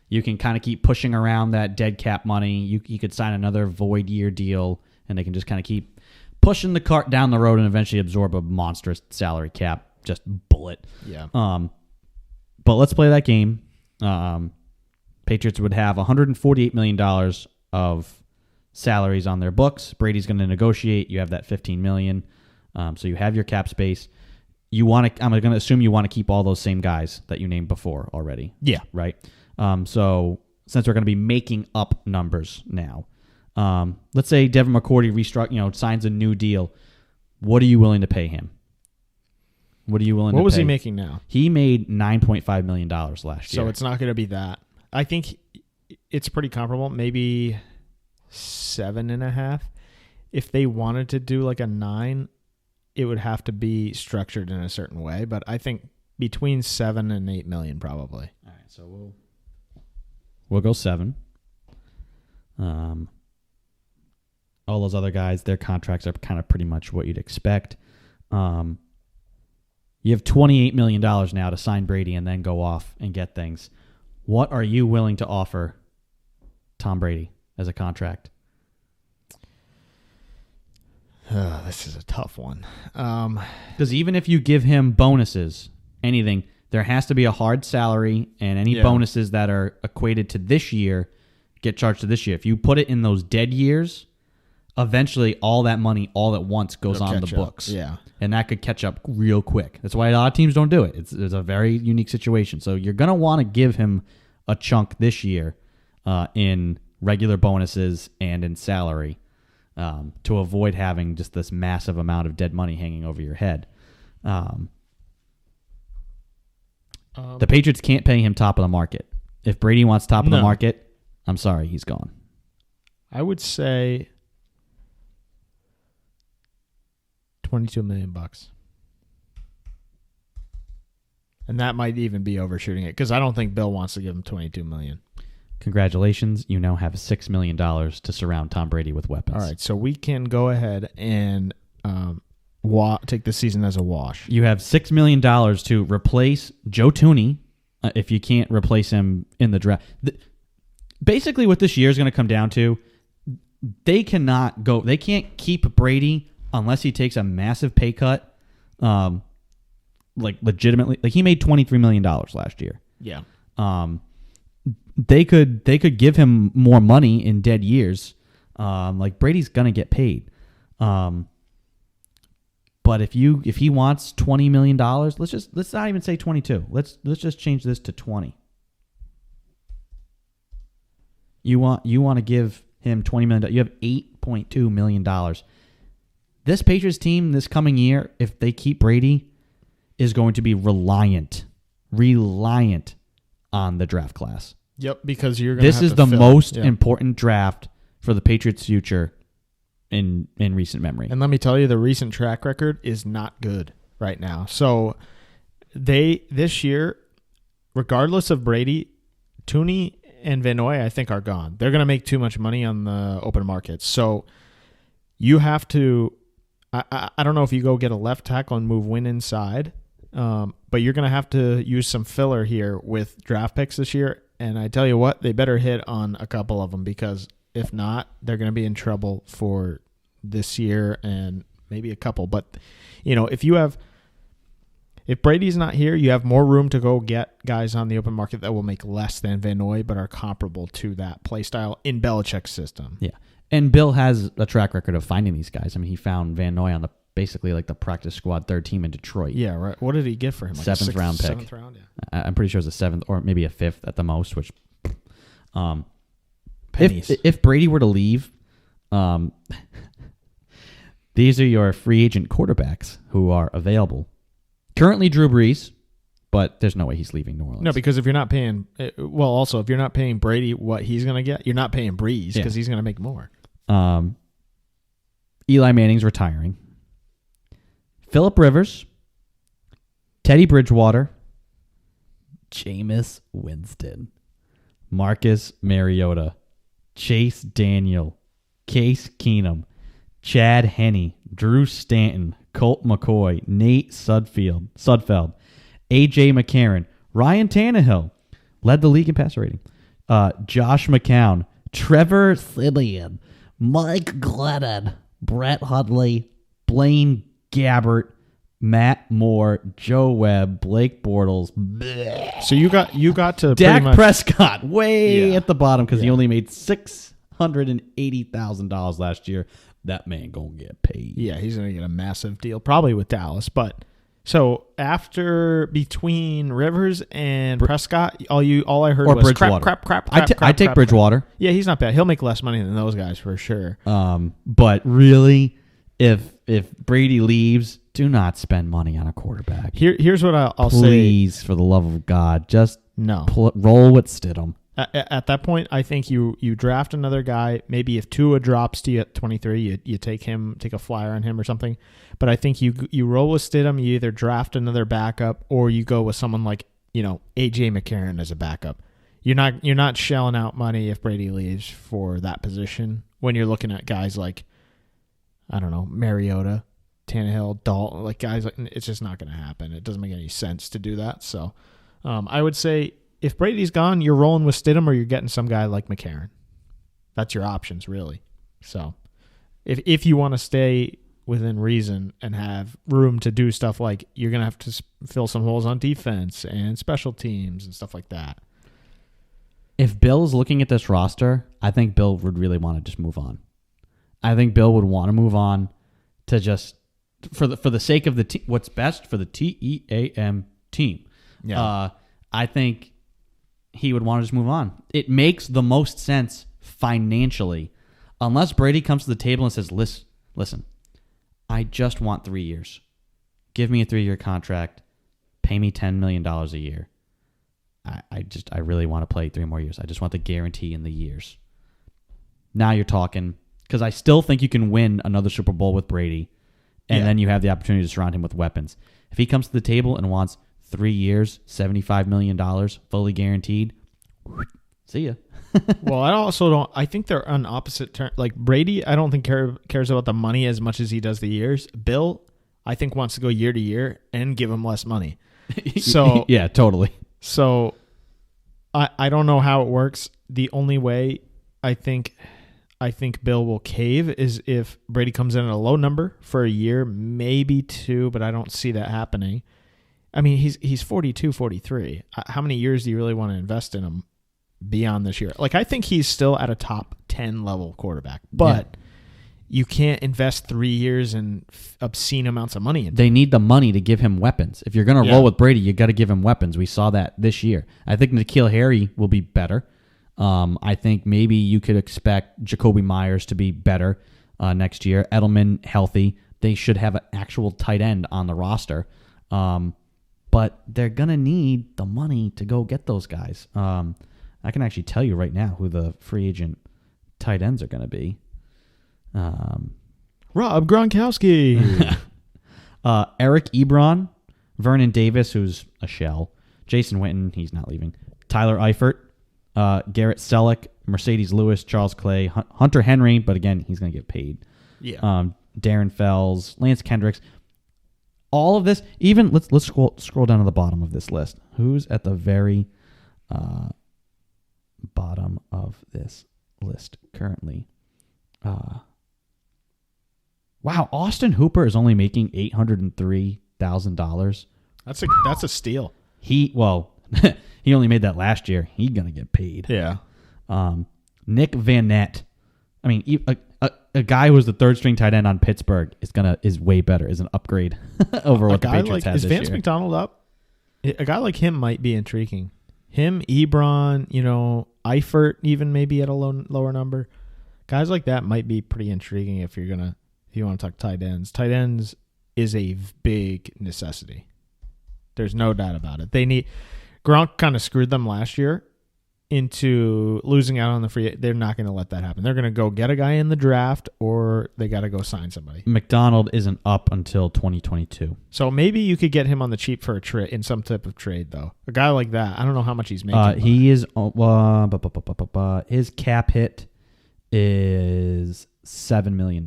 You can kind of keep pushing around that dead cap money. You could sign another void year deal, and they can just kind of keep pushing the cart down the road and eventually absorb a monstrous salary cap. Just bullet. Yeah. But let's play that game. Patriots would have $148 million of salaries on their books. Brady's going to negotiate. You have that $15 million. So you have your cap space. I'm going to assume you want to keep all those same guys that you named before already. Yeah. Right? So since we're going to be making up numbers now, let's say Devin McCourty signs a new deal. What are you willing to pay him? What was he making now? He made $9.5 million last year. So it's not going to be that. I think it's pretty comparable. Maybe 7.5. If they wanted to do like a 9, it would have to be structured in a certain way. But I think between 7 and 8 million probably. All right, so we'll go 7. All those other guys, their contracts are kind of pretty much what you'd expect. You have $28 million now to sign Brady and then go off and get things. What are you willing to offer Tom Brady as a contract? This is a tough one. Because even if you give him bonuses, anything, there has to be a hard salary, and any bonuses that are equated to this year get charged to this year. If you put it in those dead years, eventually all that money all at once goes on the books. Yeah. And that could catch up real quick. That's why a lot of teams don't do it. It's a very unique situation. So you're going to want to give him a chunk this year in regular bonuses and in salary to avoid having just this massive amount of dead money hanging over your head. The Patriots can't pay him top of the market. If Brady wants top of the market, I'm sorry, he's gone. I would say $22 million. And that might even be overshooting it because I don't think Bill wants to give him $22 million. Congratulations, you now have $6 million to surround Tom Brady with weapons. All right, so we can go ahead and take the season as a wash. You have $6 million to replace Joe Tooney if you can't replace him in the draft. Basically, what this year is going to come down to, they can't keep Brady unless he takes a massive pay cut, legitimately. Like he made $23 million last year. Yeah. They could give him more money in dead years. Like Brady's gonna get paid. But if he wants $20 million, let's not even say 22. Let's just change this to 20. You want to give him $20 million. You have $8.2 million. This Patriots team this coming year, if they keep Brady, is going to be reliant on the draft class. Yep, because you're going to This is the most important draft for the Patriots' future in recent memory. And let me tell you, the recent track record is not good right now. So this year, regardless of Brady, Tooney and Van Noy, I think, are gone. They're going to make too much money on the open market. So you have to, I don't know if you go get a left tackle and move Wynn inside, but you're going to have to use some filler here with draft picks this year. And I tell you what, they better hit on a couple of them because if not, they're going to be in trouble for this year and maybe a couple. But, if Brady's not here, you have more room to go get guys on the open market that will make less than Van Noy but are comparable to that play style in Belichick's system. Yeah. And Bill has a track record of finding these guys. I mean, he found Van Noy on the practice squad third team in Detroit. Yeah, right. What did he get for him? Like Seventh round pick. Seventh round, yeah. I'm pretty sure it was a seventh or maybe a fifth at the most, which pennies. If Brady were to leave, these are your free agent quarterbacks who are available. Currently Drew Brees, but there's no way he's leaving New Orleans. No, because if you're not paying if you're not paying Brady what he's going to get, you're not paying Brees because he's going to make more. Eli Manning's retiring. Phillip Rivers, Teddy Bridgewater, Jameis Winston, Marcus Mariota, Chase Daniel, Case Keenum, Chad Henne, Drew Stanton, Colt McCoy, Nate Sudfeld, A.J. McCarron, Ryan Tannehill, led the league in passer rating, Josh McCown, Trevor Siemian, Mike Glennon, Brett Hundley, Blaine Gabbert, Matt Moore, Joe Webb, Blake Bortles. Bleh. So you got to Dak Prescott at the bottom because he only made $680,000 last year. That man gonna get paid. Yeah, he's gonna get a massive deal, probably with Dallas. But so between Rivers and Prescott, all I heard was crap. I take Bridgewater. Yeah, he's not bad. He'll make less money than those guys for sure. But really, if Brady leaves, do not spend money on a quarterback. Here's what I'll say. Please, for the love of God, just roll with Stidham. At that point, I think you draft another guy. Maybe if Tua drops to you at 23, you take a flyer on him or something. But I think you roll with Stidham. You either draft another backup or you go with someone like A.J. McCarron as a backup. You're not shelling out money if Brady leaves for that position when you're looking at guys like, I don't know, Mariota, Tannehill, Dalton, like guys like, it's just not going to happen. It doesn't make any sense to do that. So I would say if Brady's gone, you're rolling with Stidham or you're getting some guy like McCarron. That's your options, really. So if you want to stay within reason and have room to do stuff like you're going to have to fill some holes on defense and special teams and stuff like that. If Bill's looking at this roster, I think Bill would really want to just move on. I think Bill would want to move on to just for the sake of the team, what's best for the TEAM team. Yeah. I think he would want to just move on. It makes the most sense financially, unless Brady comes to the table and says, listen, I just want 3 years. Give me a 3-year contract. Pay me $10 million a year. I really want to play 3 more years. I just want the guarantee in the years. Now you're talking, because I still think you can win another Super Bowl with Brady, and then you have the opportunity to surround him with weapons. If he comes to the table and wants 3 years, $75 million, fully guaranteed, see ya. Well, I also don't. I think they're on opposite terms. Like Brady, I don't think cares about the money as much as he does the years. Bill, I think, wants to go year to year and give him less money. So yeah, totally. So I don't know how it works. The only way I think Bill will cave is if Brady comes in at a low number for a year, maybe 2, but I don't see that happening. I mean, he's 42, 43. How many years do you really want to invest in him beyond this year? Like, I think he's still at a top 10 level quarterback, but you can't invest 3 years and obscene amounts of money. They need the money to give him weapons. If you're going to roll with Brady, you got to give him weapons. We saw that this year. I think N'Keal Harry will be better. I think maybe you could expect Jacoby Myers to be better next year. Edelman healthy. They should have an actual tight end on the roster. But they're going to need the money to go get those guys. I can actually tell you right now who the free agent tight ends are going to be. Rob Gronkowski. Eric Ebron, Vernon Davis, who's a shell. Jason Witten, he's not leaving. Tyler Eifert, Garrett Selleck, Mercedes Lewis, Charles Clay, Hunter Henry, but again, he's going to get paid. Yeah. Darren Fells, Lance Kendricks. All of this, even let's scroll down to the bottom of this list. Who's at the very bottom of this list currently? Wow, Austin Hooper is only making $803,000. That's a steal. He only made that last year. He's gonna get paid. Yeah. Nick Van Nett. I mean, a guy who was the third string tight end on Pittsburgh is way better. Is an upgrade over what the Patriots had this year. Is Vance McDonald up? A guy like him might be intriguing. Him, Ebron, Eifert, even maybe at a lower number. Guys like that might be pretty intriguing if you want to talk tight ends. Tight ends is a big necessity. There's no doubt about it. Gronk kind of screwed them last year into losing out on the free. They're not going to let that happen. They're going to go get a guy in the draft, or they got to go sign somebody. McDonald isn't up until 2022. So maybe you could get him on the cheap for in some type of trade, though. A guy like that, I don't know how much he's making. He is. His cap hit is $7 million.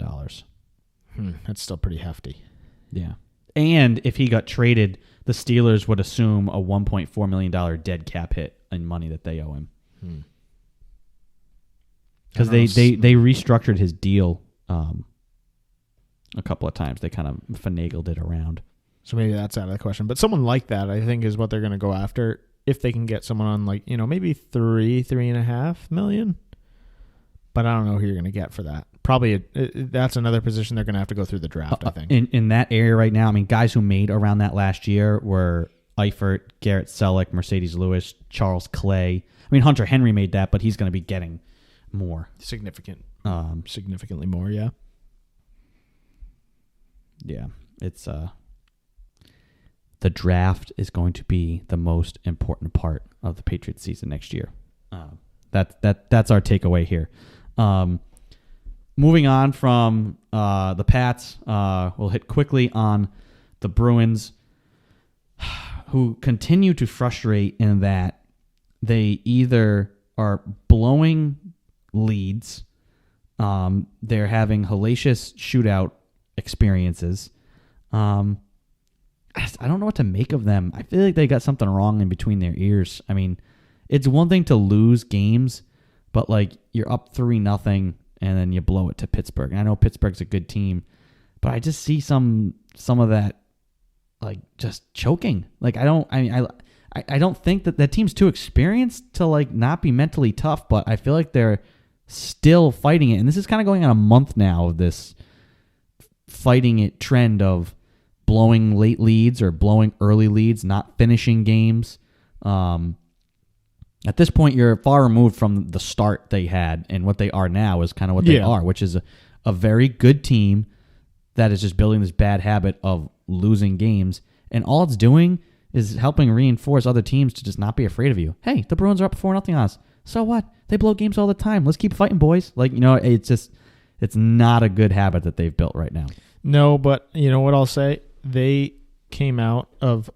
That's still pretty hefty. Yeah. And if he got traded, the Steelers would assume a $1.4 million dead cap hit in money that they owe him. Because they restructured his deal a couple of times. They kind of finagled it around. So maybe that's out of the question. But someone like that, I think, is what they're going to go after if they can get someone on, maybe $3.5 million. But I don't know who you're going to get for that. Probably that's another position they're going to have to go through the draft, I think. In that area right now, I mean, guys who made around that last year were Eifert, Garrett Selleck, Mercedes Lewis, Charles Clay. I mean, Hunter Henry made that, but he's going to be getting more. Significantly more, yeah. Yeah, it's the draft is going to be the most important part of the Patriots season next year. That's our takeaway here. Moving on from the Pats, we'll hit quickly on the Bruins, who continue to frustrate in that they either are blowing leads, they're having hellacious shootout experiences. I don't know what to make of them. I feel like they got something wrong in between their ears. I mean, it's one thing to lose games, but you're up 3-0 and then you blow it to Pittsburgh. And I know Pittsburgh's a good team, but I just see some of that just choking. I don't think that team's too experienced to not be mentally tough, but I feel like they're still fighting it. And this is kind of going on a month now of this fighting it trend of blowing late leads or blowing early leads, not finishing games. At this point, you're far removed from the start they had, and what they are now is kind of what they are, which is a very good team that is just building this bad habit of losing games, and all it's doing is helping reinforce other teams to just not be afraid of you. Hey, the Bruins are up 4-0 on us. So what? They blow games all the time. Let's keep fighting, boys. It's not a good habit that they've built right now. No, but you know what I'll say? They came out of...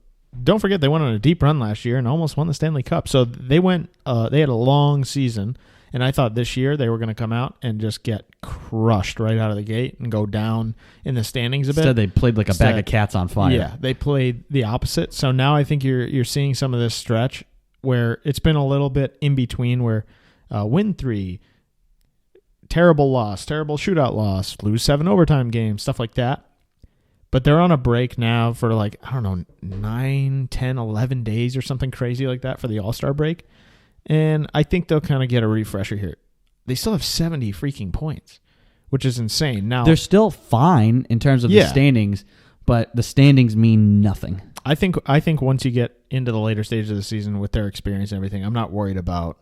Don't forget, they went on a deep run last year and almost won the Stanley Cup. So they went. They had a long season, and I thought this year they were going to come out and just get crushed right out of the gate and go down in the standings a bit. Instead, they played like a bag of cats on fire. Yeah, they played the opposite. So now I think you're seeing some of this stretch where it's been a little bit in between, where win 3, terrible loss, terrible shootout loss, lose 7 overtime games, stuff like that. But they're on a break now for 9, 10, 11 days or something crazy like that for the All-Star break. And I think they'll kind of get a refresher here. They still have 70 freaking points, which is insane. Now they're still fine in terms of the standings, but the standings mean nothing. I think once you get into the later stages of the season with their experience and everything, I'm not worried about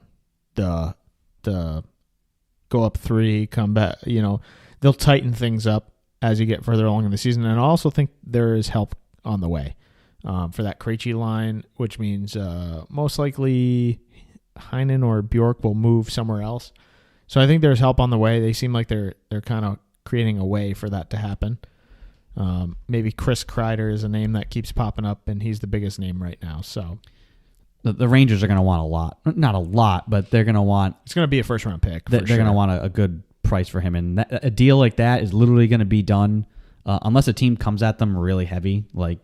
the go up 3, come back. They'll tighten things up as you get further along in the season. And I also think there is help on the way for that Krejci line, which means most likely Heinen or Bjork will move somewhere else. So I think there's help on the way. They seem like they're kind of creating a way for that to happen. Maybe Chris Kreider is a name that keeps popping up, and he's the biggest name right now. So the Rangers are going to want a lot. Not a lot, but they're going to want... It's going to be a first-round pick. They're going to want a good price for him, and a deal like that is literally going to be done unless a team comes at them really heavy, like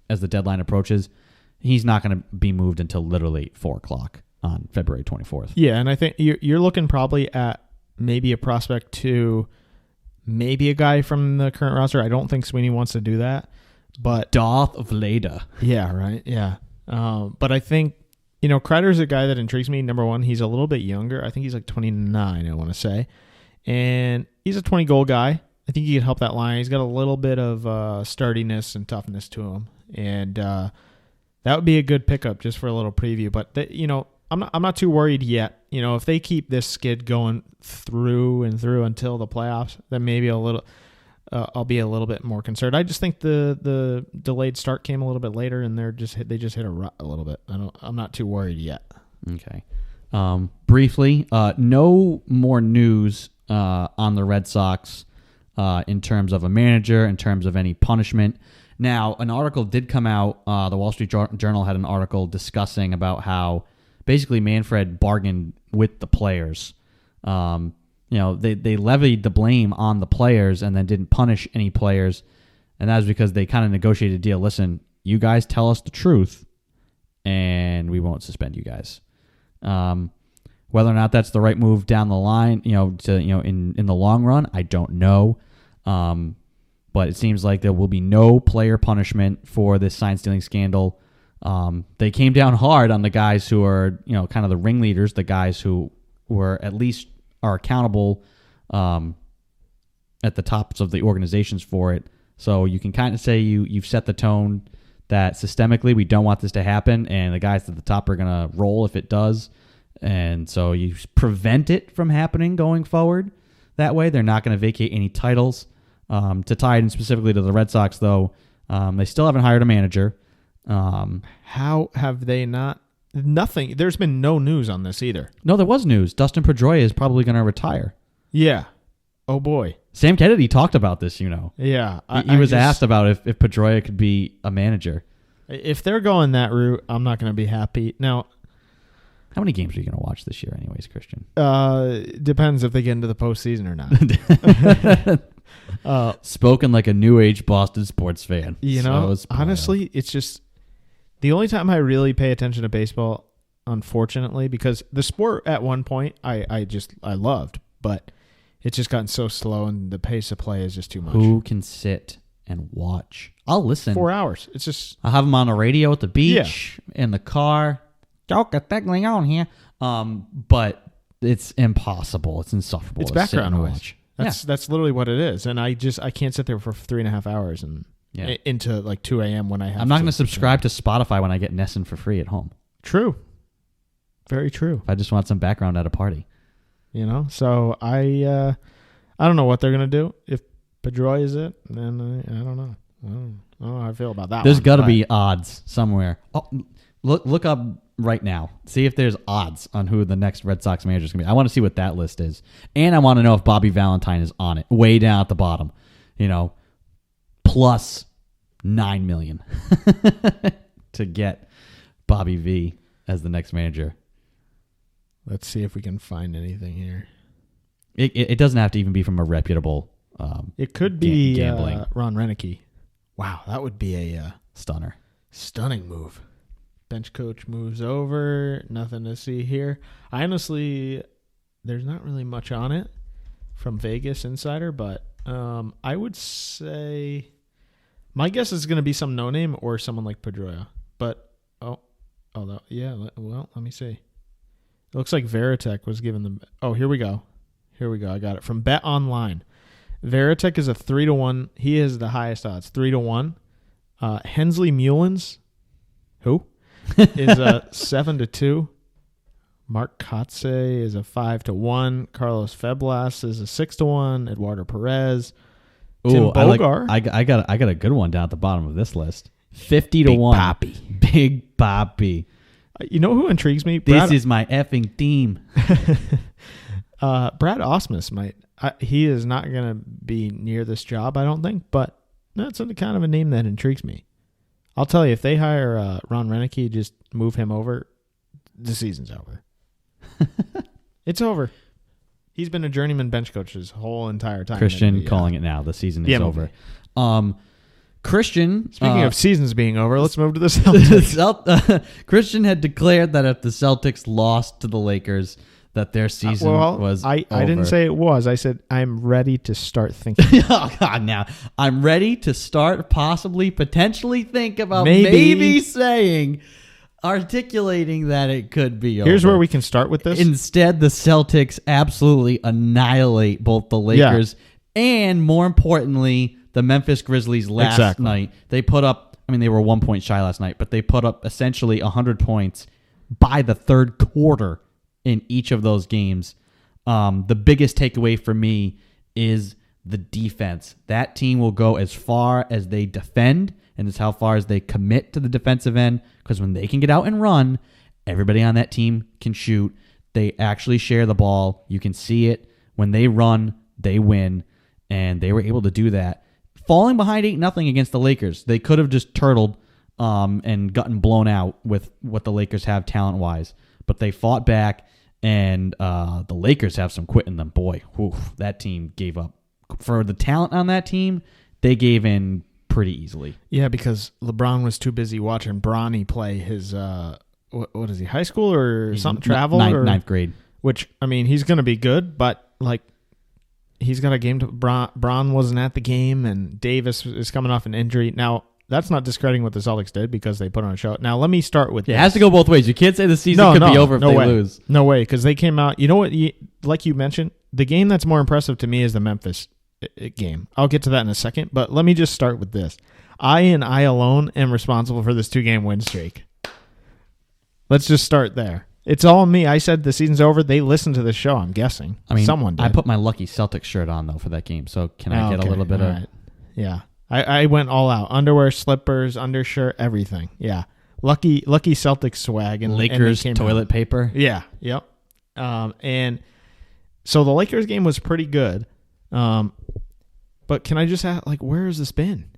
as the deadline approaches. He's not going to be moved until literally 4:00 on February 24th. Yeah, and I think you're looking probably at maybe a prospect to maybe a guy from the current roster. I don't think Sweeney wants to do that, but Darth Vader. Yeah, right. Yeah, but I think Kreider's a guy that intrigues me. Number one, he's a little bit younger. I think he's like 29. I want to say. And he's a 20-goal guy. I think he could help that line. He's got a little bit of sturdiness and toughness to him, and that would be a good pickup just for a little preview. But I'm not too worried yet. If they keep this skid going through and through until the playoffs, then maybe I'll be a little bit more concerned. I just think the delayed start came a little bit later, and they just hit a rut a little bit. I'm not too worried yet. Okay. Briefly, no more news on the Red Sox in terms of a manager, in terms of any punishment. Now, an article did come out. The Wall Street Journal had an article discussing about how basically Manfred bargained with the players. They levied the blame on the players and then didn't punish any players. And that was because they kind of negotiated a deal. Listen, you guys tell us the truth and we won't suspend you guys. Whether or not that's the right move down the line, in the long run, I don't know. But it seems like there will be no player punishment for this sign stealing scandal. They came down hard on the guys who are, kind of the ringleaders, the guys who were at least are accountable at the tops of the organizations for it. So you can kind of say you've set the tone that systemically we don't want this to happen, and the guys at the top are going to roll if it does. And so you prevent it from happening going forward. That way, they're not going to vacate any titles. To tie it in specifically to the Red Sox, though, they still haven't hired a manager. How have they not? Nothing. There's been no news on this either. No, there was news. Dustin Pedroia is probably going to retire. Yeah. Oh, boy. Sam Kennedy talked about this, Yeah. He was asked about if Pedroia could be a manager. If they're going that route, I'm not going to be happy. Now, how many games are you going to watch this year anyways, Christian? Depends if they get into the postseason or not. Spoken like a new age Boston sports fan. Honestly, it's just the only time I really pay attention to baseball, unfortunately, because the sport at one point I loved, but it's just gotten so slow and the pace of play is just too much. Who can sit and watch? I'll listen. 4 hours. It's just... I'll have them on the radio at the beach, in the car. What's going on here? But it's impossible. It's insufferable. It's background noise. That's literally what it is. And I can't sit there for 3.5 hours and into like 2 a.m. when I have I'm not going to subscribe to Spotify when I get Nessun for free at home. True. Very true. If I just want some background at a party. So I don't know what they're going to do. If Pedroia is it, then I don't know. I don't know how I feel about that. There's got to be odds somewhere. Oh, look up right now. See if there's odds on who the next Red Sox manager is going to be. I want to see what that list is. And I want to know if Bobby Valentine is on it, way down at the bottom. Plus $9 million to get Bobby V as the next manager. Let's see if we can find anything here. It doesn't have to even be from a reputable it could be gambling. Ron Renicky. Wow, that would be a stunning move. Bench coach moves over. Nothing to see here. Honestly, there's not really much on it from Vegas Insider, but I would say my guess is going to be some no-name or someone like Pedroia. But, let me see. It looks like Veritek was given them. Oh, here we go. I got it. From Bet Online. Veritek is a 3-1. He is the highest odds, 3-1. Hensley Mullins, who? Is a 7-2. Mark Kotze is a 5-1. Carlos Feblas is a 6-1. Eduardo Perez. Tim Bogar. I got a good one down at the bottom of this list. 50-1. Big Papi. You know who intrigues me? This is my effing team. Brad Osmus might. He is not going to be near this job, I don't think, but that's kind of a name that intrigues me. I'll tell you, if they hire Ron Renicky, just move him over, the season's over. It's over. He's been a journeyman bench coach his whole entire time. Christian calling it now. The season is over. Christian. Speaking of seasons being over, let's move to the Celtics. Christian had declared that if the Celtics lost to the Lakers, that their season was over. I didn't say it was. I said I'm ready to start thinking. Oh, God, now. I'm ready to start potentially think about maybe articulating that it could be over. Here's where we can start with this. Instead, the Celtics absolutely annihilate both the Lakers and, more importantly, the Memphis Grizzlies last night. They put up, they were 1 point shy last night, but they put up essentially 100 points by the third quarter in each of those games. The biggest takeaway for me is the defense. That team will go as far as they defend and as how far as they commit to the defensive end, because when they can get out and run, everybody on that team can shoot. They actually share the ball. You can see it. When they run, they win, and they were able to do that. Falling behind 8-0 against the Lakers, they could have just turtled and gotten blown out with what the Lakers have talent-wise, but they fought back. And the Lakers have some quit in them. Boy, that team gave up. For the talent on that team, they gave in pretty easily. Yeah, because LeBron was too busy watching Bronny play his, what is he, high school or something, travel? Ninth grade. Which, he's going to be good, but, he's got a game to... Bron wasn't at the game, and Davis is coming off an injury. Now, that's not discrediting what the Celtics did because they put on a show. Now, let me start with this. It has to go both ways. You can't say the season could be over if they lose. No way, because they came out... You know what? Like you mentioned, the game that's more impressive to me is the Memphis game. I'll get to that in a second, but let me just start with this. I alone am responsible for this 2-game win streak. Let's just start there. It's all me. I said the season's over. They listened to the show, I'm guessing. Someone did. I put my lucky Celtics shirt on, though, for that game, so can I get a little bit of... Right. Yeah. I went all out. Underwear, slippers, undershirt, everything. Yeah. Lucky Celtics swag. And Lakers toilet paper. Yeah. Yep. And so the Lakers game was pretty good. But can I just ask, where has this been?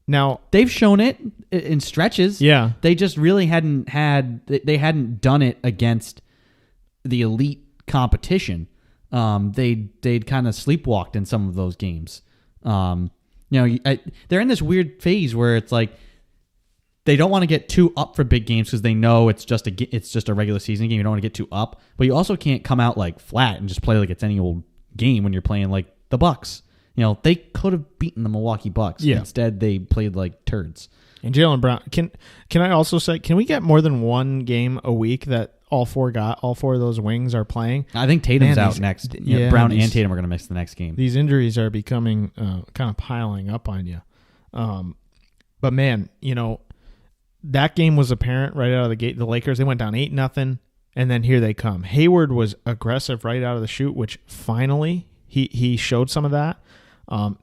Now, they've shown it in stretches. Yeah. They just really hadn't done it against the elite competition. They'd kind of sleepwalked in some of those games. They're in this weird phase where it's like they don't want to get too up for big games because they know it's just a regular season game. You don't want to get too up, but you also can't come out flat and just play like it's any old game when you're playing like the Bucks. They could have beaten the Milwaukee Bucks. Yeah. Instead, they played like turds. And Jaylen Brown, can I also say, can we get more than one game a week that all four of those wings are playing? I think Tatum's out next. Brown and Tatum are going to miss the next game. These injuries are becoming kind of piling up on you. But man, that game was apparent right out of the gate. The Lakers, they went down 8-0. And then here they come. Hayward was aggressive right out of the chute, which finally he showed some of that.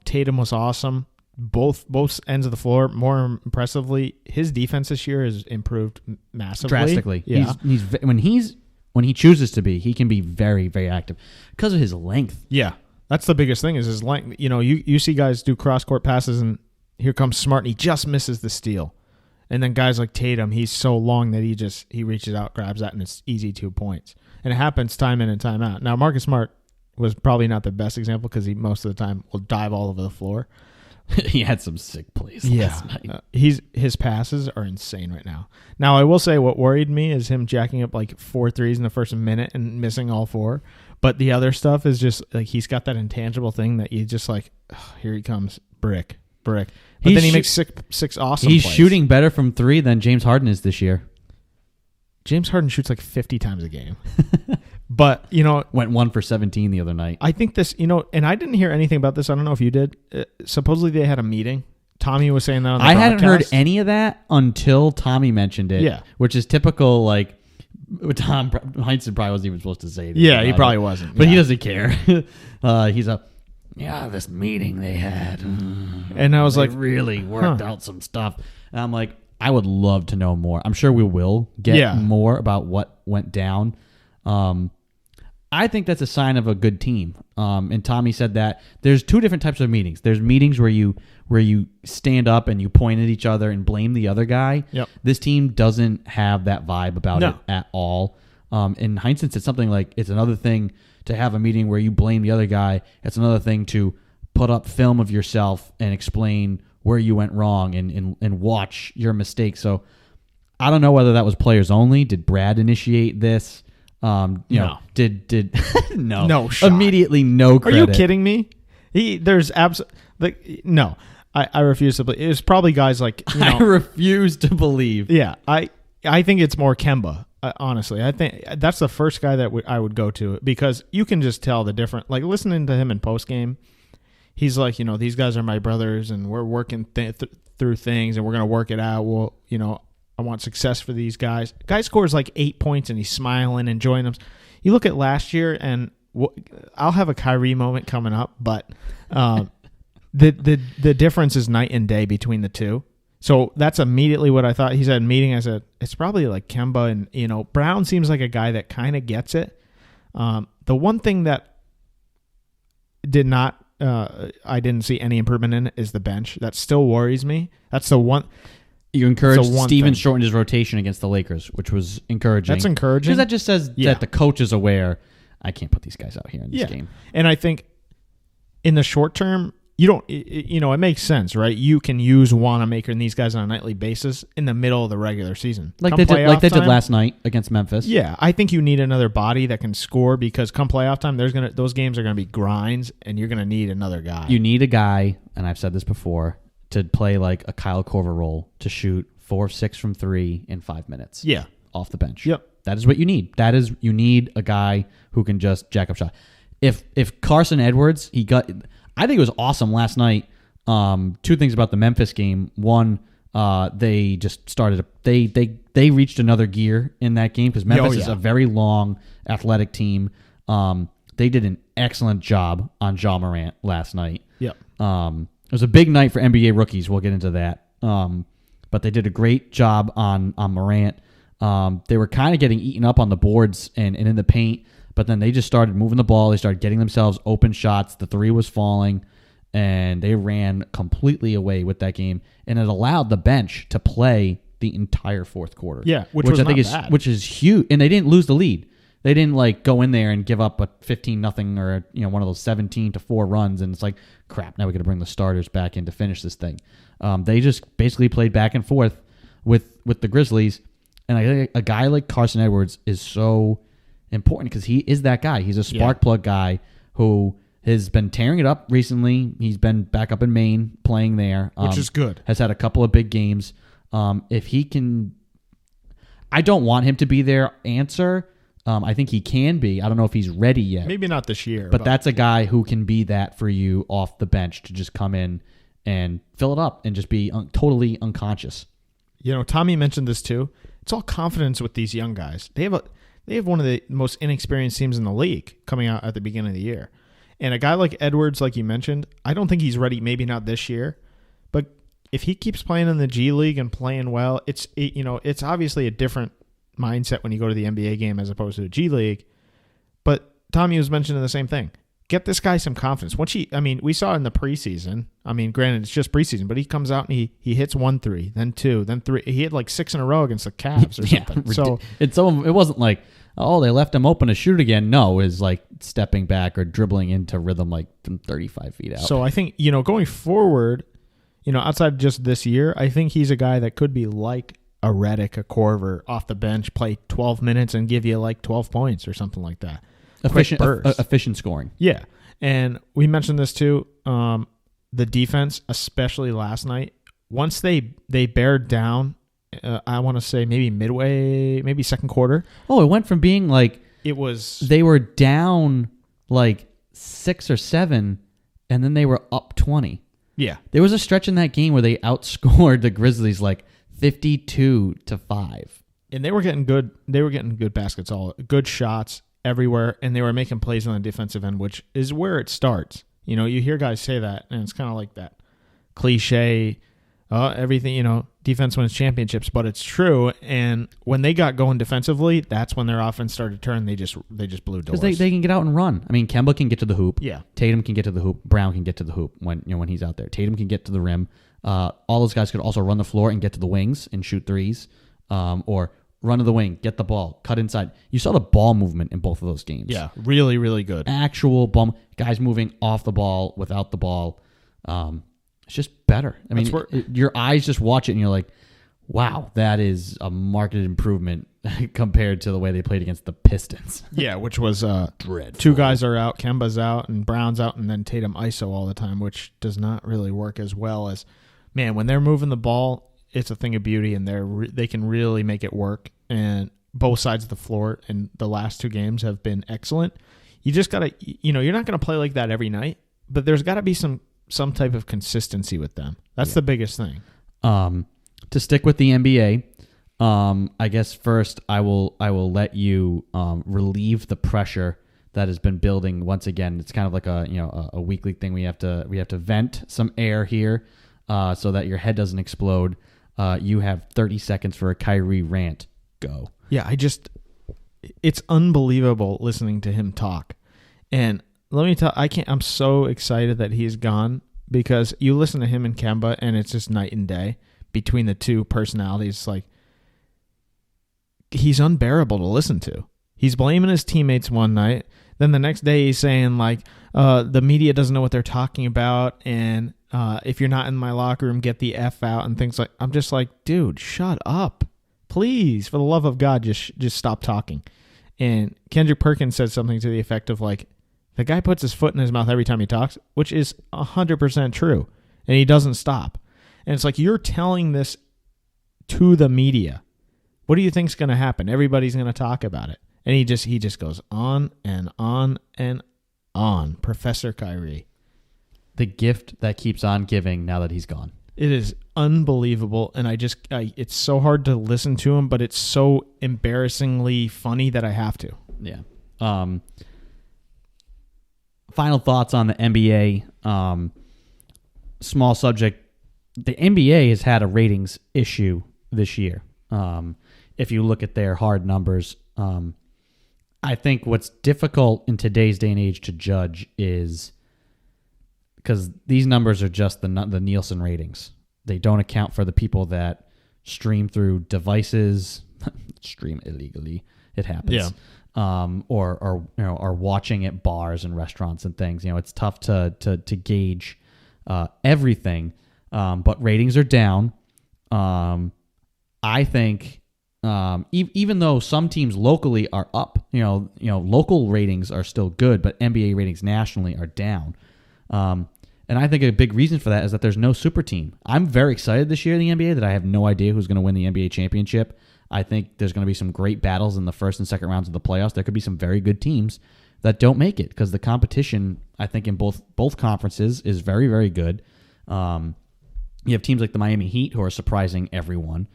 Tatum was awesome. Both ends of the floor. More impressively, his defense this year has improved massively. Drastically. Yeah. When he chooses to be, he can be very, very active because of his length. Yeah. That's the biggest thing is his length. You know, you see guys do cross-court passes, and here comes Smart, and he just misses the steal. And then guys like Tatum, he's so long that he reaches out, grabs that, and it's easy 2 points. And it happens time in and time out. Now, Marcus Smart was probably not the best example because he most of the time will dive all over the floor. He had some sick plays last night. His passes are insane right now. Now, I will say what worried me is him jacking up like 4 threes in the first minute and missing all 4. But the other stuff is just like he's got that intangible thing that you just like, oh, here he comes, brick. But then he makes six awesome plays. He's shooting better from 3 than James Harden is this year. James Harden shoots like 50 times a game. But, you know. Went 1 for 17 the other night. I think this, you know, and I didn't hear anything about this. I don't know if you did. Supposedly they had a meeting. Tommy was saying that on the broadcast. hadn't heard any of that until Tommy mentioned it. Yeah. Which is typical, like, Tom Heinsohn probably wasn't even supposed to say this. Yeah, he probably wasn't. But he doesn't care. He's this meeting they had. And I was like, really worked out some stuff. And I'm like, I would love to know more. I'm sure we will get more about what went down. I think that's a sign of a good team. And Tommy said that there's 2 different types of meetings. There's meetings where you stand up and you point at each other and blame the other guy. Yep. This team doesn't have that vibe about it at all. And Heinsohn said something like, it's another thing to have a meeting where you blame the other guy. It's another thing to put up film of yourself and explain where you went wrong and watch your mistakes. So I don't know whether that was players only. Did Brad initiate this? No. Did no. No shot. Immediately no credit. Are you kidding me? No. I refuse to believe. It was probably guys like, you know, I refuse to believe. Yeah, I think it's more Kemba. Honestly, I think that's the first guy that I would go to because you can just tell the different. Like listening to him in post game, he's like, you know, these guys are my brothers, and we're working through things, and we're gonna work it out. Well, you know, I want success for these guys. Guy scores like 8 points, and he's smiling, enjoying them. You look at last year, and I'll have a Kyrie moment coming up, but the difference is night and day between the two. So that's immediately what I thought. He said meeting. I said it's probably like Kemba, and you know Brown seems like a guy that kind of gets it. The one thing that did not, I didn't see any improvement in is the bench. That still worries me. That's the one. You encouraged Stevens shortened his rotation against the Lakers, which was encouraging. That's encouraging because that just says that the coach is aware. I can't put these guys out here in this game. And I think in the short term. You don't, you know, it makes sense, right? You can use Wanamaker and these guys on a nightly basis in the middle of the regular season. Like they did last night against Memphis. Yeah, I think you need another body that can score because come playoff time, those games are going to be grinds, and you're going to need another guy. You need a guy, and I've said this before, to play like a Kyle Korver role, to shoot 4 of 6 from 3 in 5 minutes. Yeah. Off the bench. Yep. That is what you need. You need a guy who can just jack up shot. If Carson Edwards, I think it was awesome last night. 2 things about the Memphis game. One, they just started. They reached another gear in that game because Memphis is a very long, athletic team. They did an excellent job on Ja Morant last night. Yep. It was a big night for NBA rookies. We'll get into that. But they did a great job on Morant. They were kind of getting eaten up on the boards and in the paint. But then they just started moving the ball. They started getting themselves open shots. The 3 was falling, and they ran completely away with that game. And it allowed the bench to play the entire fourth quarter. Yeah, which was I think not bad. Which is huge. And they didn't lose the lead. They didn't like go in there and give up a 15-0 or one of those 17-4 runs. And it's like, crap. Now we got to bring the starters back in to finish this thing. They just basically played back and forth with the Grizzlies. And I think a guy like Carson Edwards is so important because he is that guy. He's a spark plug guy who has been tearing it up recently. He's been back up in Maine playing there, which is good. Has had a couple of big games. If he can, I don't want him to be their answer. I think he can be. I don't know if he's ready yet. Maybe not this year, but that's a guy who can be that for you off the bench to just come in and fill it up and just be totally unconscious. You know, Tommy mentioned this too. It's all confidence with these young guys. they have one of the most inexperienced teams in the league coming out at the beginning of the year. And a guy like Edwards, like you mentioned, I don't think he's ready, maybe not this year, but if he keeps playing in the G League and playing well, it's obviously a different mindset when you go to the NBA game as opposed to the G League. But Tommy was mentioning the same thing. Get this guy some confidence. We saw in the preseason. Granted, it's just preseason, but he comes out and he hits 1 3, then 2, then 3. He hit like 6 in a row against the Cavs or something. So it wasn't like, oh, they left him open to shoot again. No, it was like stepping back or dribbling into rhythm like from 35 feet out. So I think, going forward, outside of just this year, I think he's a guy that could be like a Redick, a Korver off the bench, play 12 minutes and give you like 12 points or something like that. Efficient scoring. Yeah. And we mentioned this too. The defense, especially last night, once they bared down, I want to say maybe midway, maybe second quarter. Oh, it went from being like they were down like 6 or 7, and then they were up 20. Yeah. There was a stretch in that game where they outscored the Grizzlies like 52-5. And they were getting good baskets, good shots everywhere, and they were making plays on the defensive end, which is where it starts. You hear guys say that, and it's kind of like that cliche, everything, defense wins championships, but it's true. And when they got going defensively, that's when their offense started to turn. They just blew doors. Because they can get out and run. Kemba can get to the hoop. Yeah. Tatum can get to the hoop. Brown can get to the hoop when he's out there. Tatum can get to the rim. All those guys could also run the floor and get to the wings and shoot threes, or run to the wing, get the ball, cut inside. You saw the ball movement in both of those games. Yeah, really, really good. Actual ball, guys moving off the ball, without the ball. It's just better. Your eyes just watch it and you're like, wow, that is a marked improvement compared to the way they played against the Pistons. Yeah, which was dreadful. 2 guys are out, Kemba's out, and Brown's out, and then Tatum ISO all the time, which does not really work as well as, man, when they're moving the ball, it's a thing of beauty, and they can really make it work. And both sides of the floor in the last 2 games have been excellent. You just got to, you're not going to play like that every night, but there's got to be some type of consistency with them. That's the biggest thing. To stick with the NBA, I guess first I will let you relieve the pressure that has been building once again. It's kind of like a weekly thing. We have to vent some air here so that your head doesn't explode. You have 30 seconds for a Kyrie rant. Go. Yeah, it's unbelievable listening to him talk. And let me tell, I'm so excited that he's gone, because you listen to him and Kemba and it's just night and day between the two personalities. Like, he's unbearable to listen to. He's blaming his teammates one night, then the next day he's saying like, the media doesn't know what they're talking about, and if you're not in my locker room, get the F out, and things like. I'm just like, dude, shut up. Please, for the love of God, just stop talking. And Kendrick Perkins said something to the effect of like, the guy puts his foot in his mouth every time he talks, which is 100% true, and he doesn't stop. And it's like, you're telling this to the media. What do you think's going to happen? Everybody's going to talk about it. And he just goes on and on and on. Professor Kyrie. The gift that keeps on giving now that he's gone. It is unbelievable, and it's so hard to listen to him, but it's so embarrassingly funny that I have to. Yeah. Final thoughts on the NBA. Small subject. The NBA has had a ratings issue this year. If you look at their hard numbers, I think what's difficult in today's day and age to judge is, because these numbers are just the Nielsen ratings. They don't account for the people that stream through devices, stream illegally. It happens. Yeah. Or are watching at bars and restaurants and things. It's tough to gauge everything. But ratings are down. I think even though some teams locally are up, local ratings are still good, but NBA ratings nationally are down. And I think a big reason for that is that there's no super team. I'm very excited this year in the NBA that I have no idea who's going to win the NBA championship. I think there's going to be some great battles in the first and second rounds of the playoffs. There could be some very good teams that don't make it, because the competition, I think, in both conferences is very, very good. You have teams like the Miami Heat who are surprising everyone.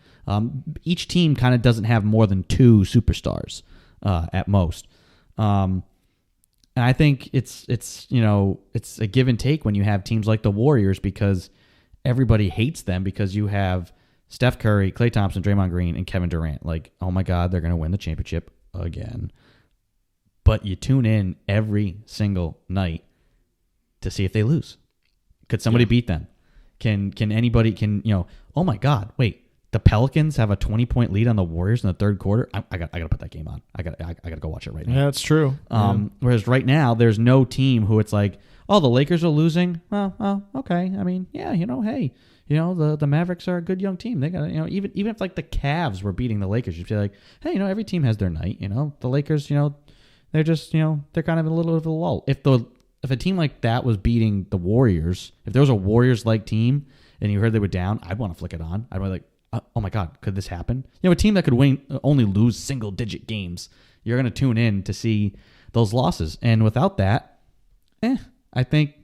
Each team kind of doesn't have more than 2 superstars. at most. And I think it's a give and take when you have teams like the Warriors, because everybody hates them because you have Steph Curry, Klay Thompson, Draymond Green, and Kevin Durant. Like, oh my God, they're going to win the championship again. But you tune in every single night to see if they lose. Could somebody beat them? Can anybody, oh my God, wait, the Pelicans have a 20-point lead on the Warriors in the third quarter? I got to put that game on. I got to go watch it right now. Yeah, that's true. Whereas right now, there's no team who it's like, oh, the Lakers are losing. Well, okay. I mean, yeah, hey, the Mavericks are a good young team. They got, even if like the Cavs were beating the Lakers, you'd be like, hey, every team has their night. The Lakers, they're just, they're kind of in a little bit of a lull. If a team like that was beating the Warriors, if there was a Warriors-like team and you heard they were down, I'd want to flick it on. I'd be like, oh my God, could this happen? A team that could only lose single-digit games, you're going to tune in to see those losses. And without that, I think,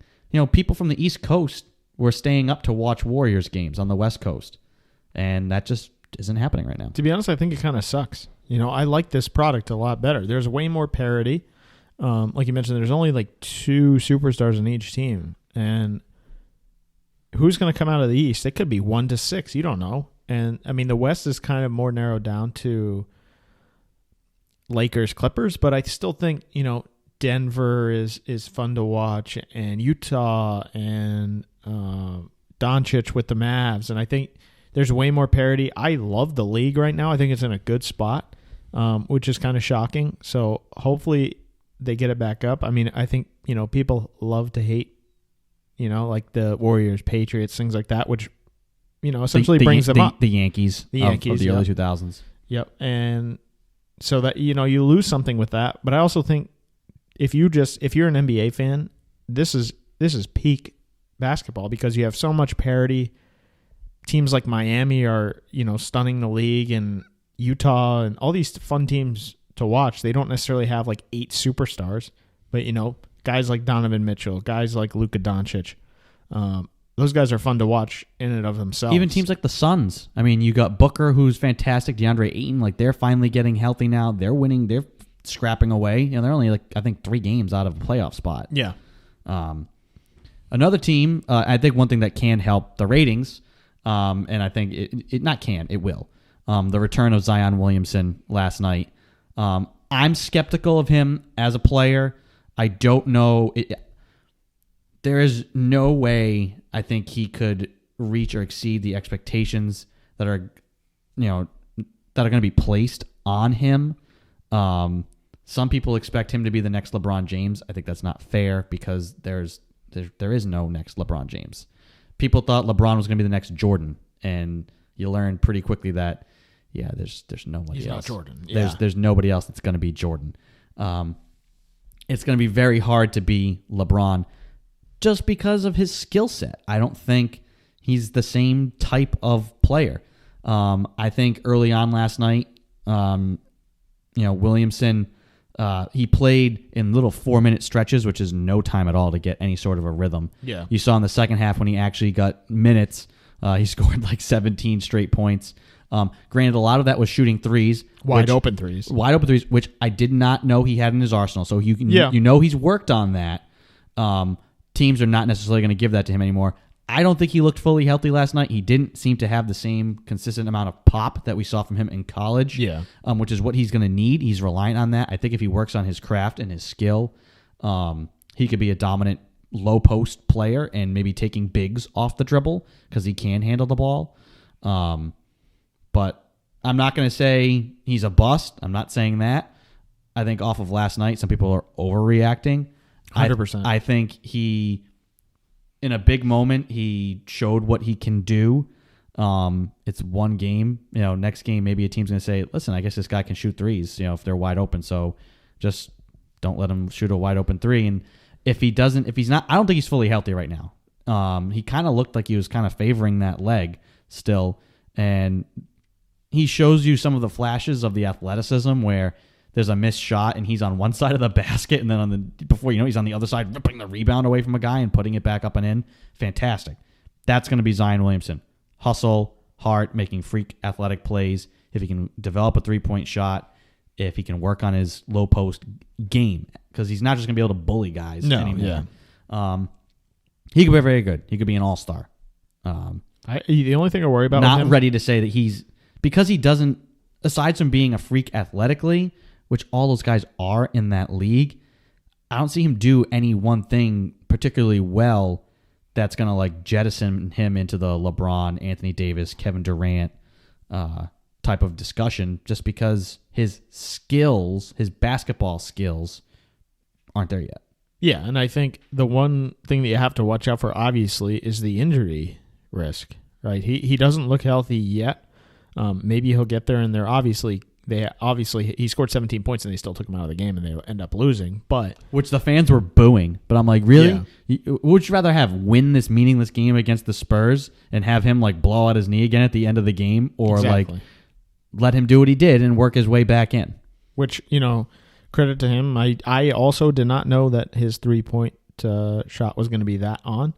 people from the East Coast were staying up to watch Warriors games on the West Coast. And that just isn't happening right now. To be honest, I think it kind of sucks. I like this product a lot better. There's way more parity. Like you mentioned, there's only like 2 superstars in each team. And who's going to come out of the East? It could be 1 to 6. You don't know. And, I mean, the West is kind of more narrowed down to Lakers, Clippers. But I still think, Denver is fun to watch. And Utah and Doncic with the Mavs. And I think there's way more parity. I love the league right now. I think it's in a good spot, which is kind of shocking. So hopefully they get it back up. I mean, I think, people love to hate, like the Warriors, Patriots, things like that, which, essentially brings them up. The Yankees of the early 2000s. Yep. And so that, you lose something with that. But I also think if you're an NBA fan, this is peak basketball because you have so much parity. Teams like Miami are, stunning the league, and Utah and all these fun teams to watch. They don't necessarily have like 8 superstars, but guys like Donovan Mitchell, guys like Luka Doncic, those guys are fun to watch in and of themselves. Even teams like the Suns. I mean, you got Booker, who's fantastic, DeAndre Ayton, like they're finally getting healthy now. They're winning. They're scrapping away. They're only like, I think 3 games out of a playoff spot. Yeah. Another team, I think one thing that can help the ratings, and I think it will. The return of Zion Williamson last night. I'm skeptical of him as a player. I don't know. There is no way I think he could reach or exceed the expectations that are, going to be placed on him. Some people expect him to be the next LeBron James. I think that's not fair because there is no next LeBron James. People thought LeBron was going to be the next Jordan, and you learn pretty quickly that there's nobody He's else. Not Jordan. Yeah. There's nobody else that's going to be Jordan. It's going to be very hard to be LeBron just because of his skill set. I don't think he's the same type of player. I think early on last night, Williamson, he played in little 4-minute stretches, which is no time at all to get any sort of a rhythm. Yeah. You saw in the second half when he actually got minutes, he scored like 17 straight points. Granted, a lot of that was shooting threes. Wide open threes, which I did not know he had in his arsenal. So he's worked on that. Teams are not necessarily going to give that to him anymore. I don't think he looked fully healthy last night. He didn't seem to have the same consistent amount of pop that we saw from him in college, which is what he's going to need. He's relying on that. I think if he works on his craft and his skill, he could be a dominant low post player and maybe taking bigs off the dribble because he can handle the ball. But I'm not going to say he's a bust. I'm not saying that. I think off of last night, some people are overreacting. 100%. I think he, in a big moment, he showed what he can do. It's one game. Next game, maybe a team's going to say, listen, I guess this guy can shoot threes, if they're wide open. So just don't let him shoot a wide open 3. And if he's not, I don't think he's fully healthy right now. He kind of looked like he was kind of favoring that leg still. And he shows you some of the flashes of the athleticism where there's a missed shot and he's on one side of the basket and then before you know he's on the other side ripping the rebound away from a guy and putting it back up and in. Fantastic. That's going to be Zion Williamson. Hustle, heart, making freak athletic plays. If he can develop a 3-point shot, if he can work on his low post game, because he's not just going to be able to bully guys anymore. Yeah. He could be very good. He could be an all-star. The only thing I worry about not with him, ready to say that because he doesn't, aside from being a freak athletically, which all those guys are in that league, I don't see him do any one thing particularly well that's going to like jettison him into the LeBron, Anthony Davis, Kevin Durant type of discussion, just because his skills, his basketball skills, aren't there yet. Yeah, and I think the one thing that you have to watch out for, obviously, is the injury risk. Right? He doesn't look healthy yet. Maybe he'll get there, and he scored 17 points and they still took him out of the game and they end up losing. But which the fans were booing. But I'm like, really? Yeah. Would you rather have win this meaningless game against the Spurs and have him like blow out his knee again at the end of the game, or like let him do what he did and work his way back in? Which, credit to him. I also did not know that his 3-point shot was going to be that on.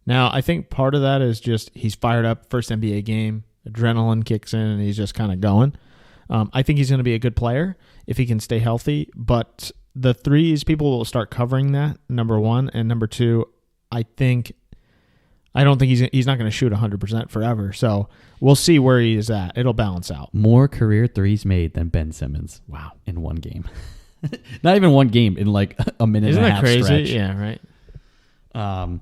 Now, I think part of that is just he's fired up, first NBA game, adrenaline kicks in, and he's just kind of going. I think he's going to be a good player if he can stay healthy, but the threes, people will start covering that, number one. And number two, I don't think he's not going to shoot 100% forever. So we'll see where he is at. It'll balance out. More career threes made than Ben Simmons. Wow. In one game. Not even one game, in like a minute and a half crazy? Stretch. Yeah, right.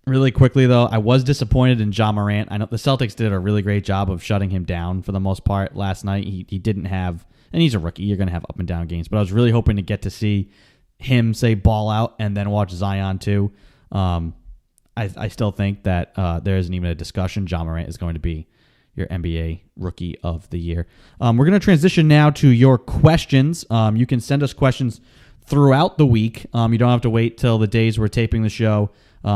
Really quickly, though, I was disappointed in Ja Morant. I know the Celtics did a really great job of shutting him down for the most part last night. He didn't have, and he's a rookie, you're going to have up and down games, but I was really hoping to get to see him, say, ball out and then watch Zion too. I still think that there isn't even a discussion. Ja Morant is going to be your NBA Rookie of the Year. We're going to transition now to your questions. You can send us questions throughout the week. You don't have to wait till the days we're taping the show.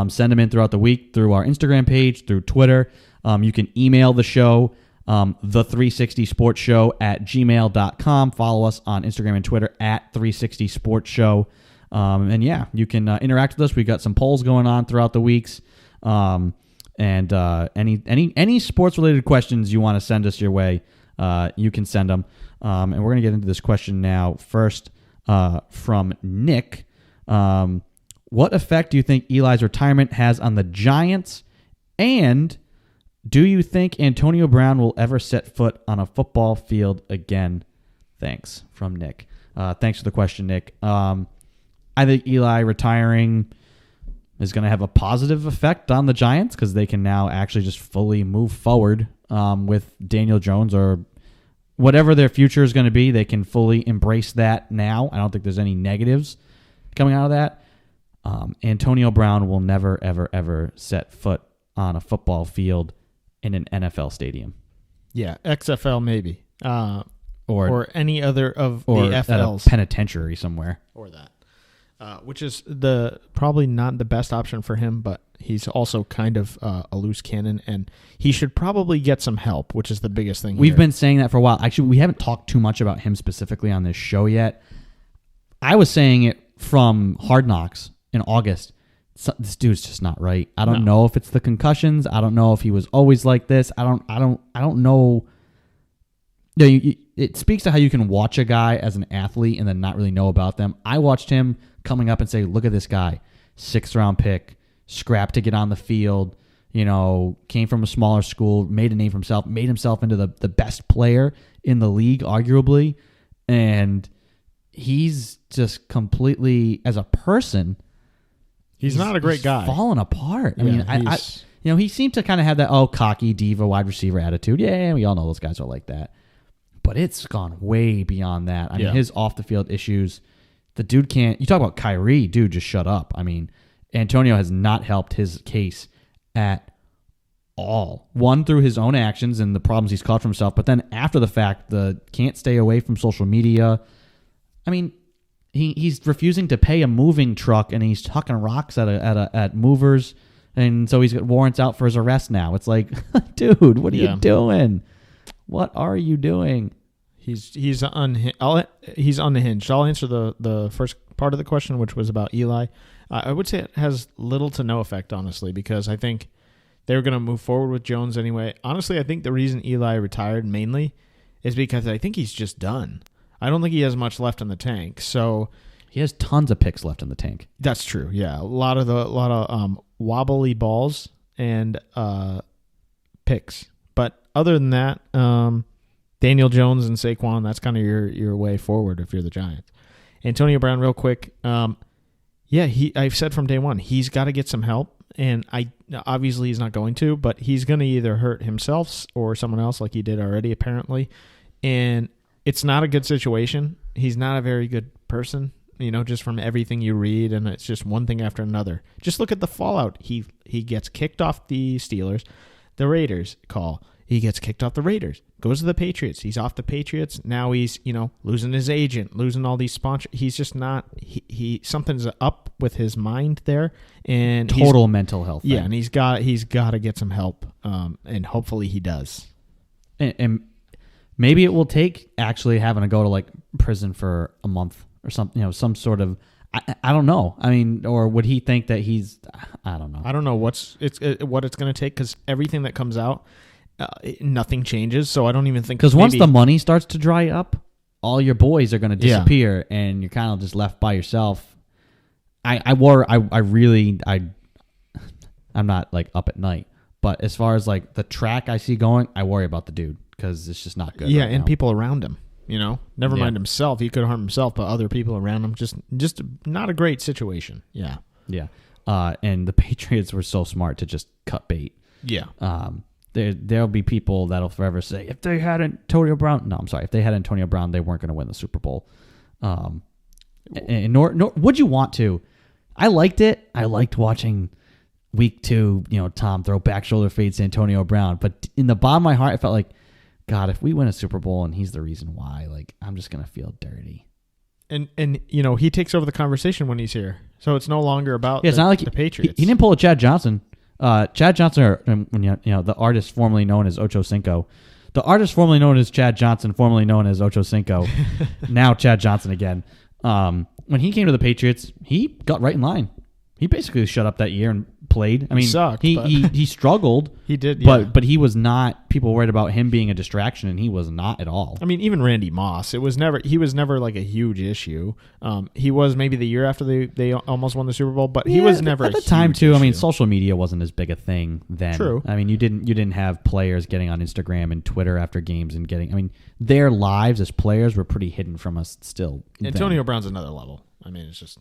Send them in throughout the week through our Instagram page, through Twitter. You can email the show, the360sportshow at gmail.com. Follow us on Instagram and Twitter at 360sportshow. And yeah, you can interact with us. We've got some polls going on throughout the weeks. And any sports related questions you want to send us your way, you can send them. And we're going to get into this question now. First, from Nick. What effect do you think Eli's retirement has on the Giants? And do you think Antonio Brown will ever set foot on a football field again? Thanks, from Nick. Thanks for the question, Nick. I think Eli retiring is going to have a positive effect on the Giants because they can now actually just fully move forward with Daniel Jones, or whatever their future is going to be. They can fully embrace that now. I don't think there's any negatives coming out of that. Antonio Brown will never, ever, ever set foot on a football field in an NFL stadium. Yeah, XFL maybe. Or any other of the FLs. At a penitentiary somewhere. Or that. Which is probably not the best option for him, but he's also kind of a loose cannon, and he should probably get some help, which is the biggest thing. We've been saying that for a while. Actually, we haven't talked too much about him specifically on this show yet. I was saying it from Hard Knocks in August. This dude's just not right. I don't know if it's the concussions. I don't know if he was always like this. I don't know. It speaks to how you can watch a guy as an athlete and then not really know about them. I watched him coming up and say, look at this guy, 6th round pick, scrapped to get on the field, came from a smaller school, made a name for himself, made himself into the best player in the league, arguably. And he's just completely, as a person, he's not a great guy. Fallen apart. I mean, he seemed to kind of have that cocky diva wide receiver attitude. Yeah, we all know those guys are like that. But it's gone way beyond that. I mean, his off the field issues. The dude can't. You talk about Kyrie, dude, just shut up. I mean, Antonio has not helped his case at all. One, through his own actions and the problems he's caused for himself, but then after the fact, can't stay away from social media. I mean, he's refusing to pay a moving truck, and he's hucking rocks at movers, and so he's got warrants out for his arrest now. It's like, dude, what are you doing? What are you doing? He's unhinged. I'll answer the first part of the question, which was about Eli. I would say it has little to no effect, honestly, because I think they're going to move forward with Jones anyway. Honestly, I think the reason Eli retired mainly is because I think he's just done. I don't think he has much left in the tank. So he has tons of picks left in the tank. That's true. Yeah, a lot of wobbly balls and picks. But other than that, Daniel Jones and Saquon, that's kind of your way forward if you're the Giants. Antonio Brown, real quick. I've said from day one, he's got to get some help. And obviously he's not going to, but he's going to either hurt himself or someone else like he did already, apparently. And it's not a good situation. He's not a very good person, just from everything you read, and it's just one thing after another. Just look at the fallout. He gets kicked off the Steelers. The Raiders call. He gets kicked off the Raiders. Goes to the Patriots. He's off the Patriots. Now he's, losing his agent, losing all these sponsors. He's just not, something's up with his mind there. And total mental health thing. Yeah, and he's got to get some help, and hopefully he does. And maybe it will take actually having to go to like prison for a month or something, some sort of, I don't know. I mean, or would he think that I don't know. I don't know what it's going to take, because everything that comes out, nothing changes. So I don't even think, because once the money starts to dry up, all your boys are going to disappear, and you're kind of just left by yourself. I'm not like up at night, but as far as like the track I see going, I worry about the dude because it's just not good. Yeah, right and now. People around him. Never mind himself. He could harm himself, but other people around him, just not a great situation. Yeah. Yeah. And the Patriots were so smart to just cut bait. Yeah. There'll be people that'll forever say, if they had Antonio Brown, they weren't going to win the Super Bowl. And nor would you want to. I liked it. I liked watching week 2, Tom throw back shoulder fades to Antonio Brown. But in the bottom of my heart, I felt like, God, if we win a Super Bowl and he's the reason why, like, I'm just going to feel dirty. And he takes over the conversation when he's here. So it's no longer about it's not like the Patriots. He didn't pull a Chad Johnson. Chad Johnson, the artist formerly known as Ocho Cinco. The artist formerly known as Chad Johnson, formerly known as Ocho Cinco. Now Chad Johnson again. When he came to the Patriots, he got right in line. He basically shut up that year and played. I mean, he struggled. He did, yeah. But he was not. People worried about him being a distraction, and he was not at all. I mean, even Randy Moss, he was never like a huge issue. He was maybe the year after they almost won the Super Bowl, but he was never at the time too. Issue. I mean, social media wasn't as big a thing then. True. I mean, you didn't have players getting on Instagram and Twitter after games and getting. I mean, their lives as players were pretty hidden from us still. Antonio Brown's another level. I mean, it's just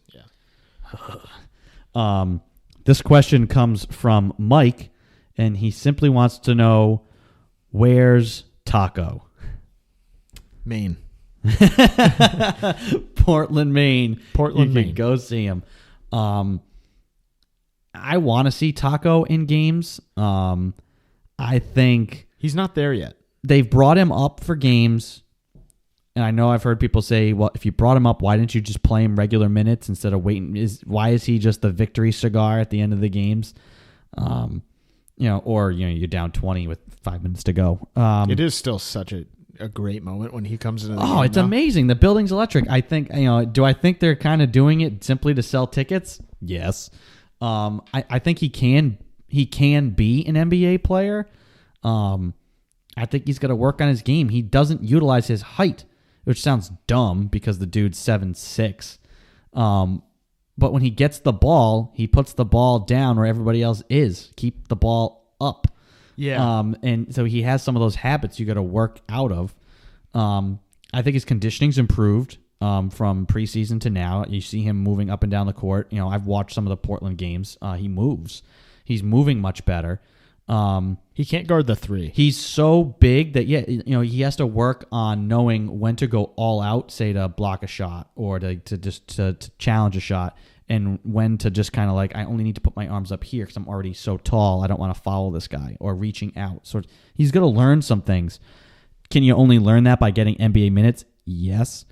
This question comes from Mike, and he simply wants to know, where's Taco? Maine. Portland, Maine. Portland, Maine. Go see him. I want to see Taco in games. I think he's not there yet. They've brought him up for games. And I know I've heard people say, well, if you brought him up, why didn't you just play him regular minutes instead of waiting? Why is he just the victory cigar at the end of the games? You're down 20 with 5 minutes to go. It is still such a great moment when he comes into the game. Oh, it's amazing. The building's electric. I think, do I think they're kind of doing it simply to sell tickets? Yes. I think he can be an NBA player. I think he's got to work on his game. He doesn't utilize his height, which sounds dumb because the dude's 7'6". But when he gets the ball, he puts the ball down where everybody else is. Keep the ball up. Yeah. And so he has some of those habits you got to work out of. I think his conditioning's improved from preseason to now. You see him moving up and down the court. I've watched some of the Portland games. He moves. He's moving much better. He can't guard the 3. He's so big that he has to work on knowing when to go all out, say to block a shot or to challenge a shot, and when to just kind of like, I only need to put my arms up here because I'm already so tall. I don't want to follow this guy, or reaching out. So he's going to learn some things. Can you only learn that by getting NBA minutes? Yes.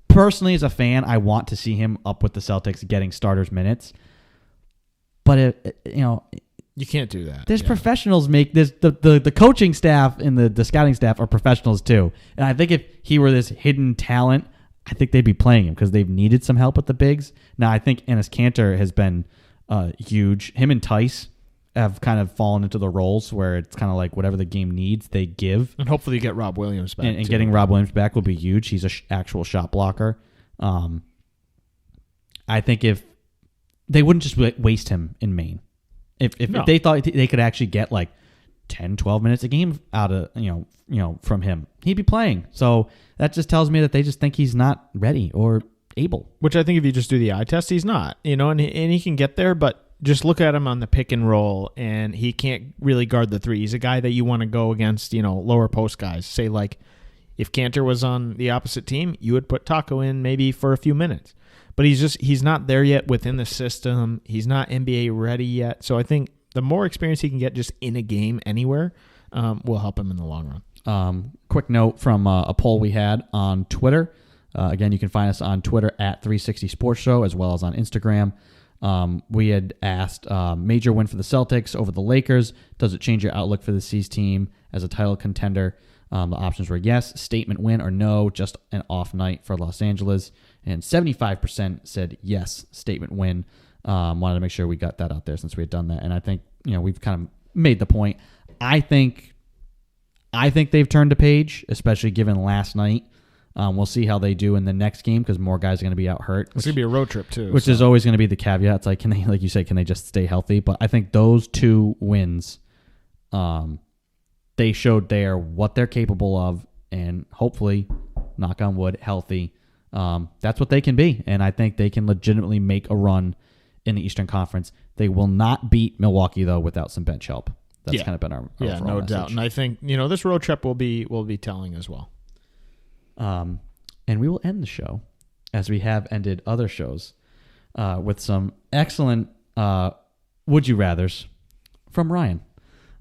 Personally, as a fan, I want to see him up with the Celtics getting starters minutes. But you can't do that. There's professionals make this. The coaching staff and the scouting staff are professionals too. And I think if he were this hidden talent, I think they'd be playing him because they've needed some help with the bigs. Now I think Enes Kanter has been huge. Him and Tice have kind of fallen into the roles where it's kind of like whatever the game needs, they give. And hopefully you get Rob Williams back. And getting Rob Williams back will be huge. He's an actual shot blocker. I think if they wouldn't just waste him in Maine. If they thought they could actually get like 10, 12 minutes a game out of, from him, he'd be playing. So that just tells me that they just think he's not ready or able. Which I think if you just do the eye test, he's not, and he can get there, but just look at him on the pick and roll, and he can't really guard the three. He's a guy that you want to go against, lower post guys. Say like if Cantor was on the opposite team, you would put Taco in maybe for a few minutes. But he's not there yet within the system. He's not NBA ready yet. So I think the more experience he can get just in a game anywhere will help him in the long run. Quick note from a poll we had on Twitter. Again, you can find us on Twitter at 360 Sports Show as well as on Instagram. We had asked major win for the Celtics over the Lakers. Does it change your outlook for the C's team as a title contender? The options were yes, statement win, or no, just an off night for Los Angeles. And 75% said yes, statement win. Wanted to make sure we got that out there since we had done that. And I think, we've kind of made the point. I think they've turned a page, especially given last night. We'll see how they do in the next game because more guys are going to be out hurt. It's going to be a road trip too. Which is always going to be the caveat. It's like, can they, like you said, can they just stay healthy? But I think those two wins, they showed there what they're capable of, and hopefully, knock on wood, healthy. That's what they can be, and I think they can legitimately make a run in the Eastern Conference. They will not beat Milwaukee though without some bench help. That's kind of been our no doubt. And I think this road trip will be telling as well. And we will end the show as we have ended other shows with some excellent would you rathers from Ryan.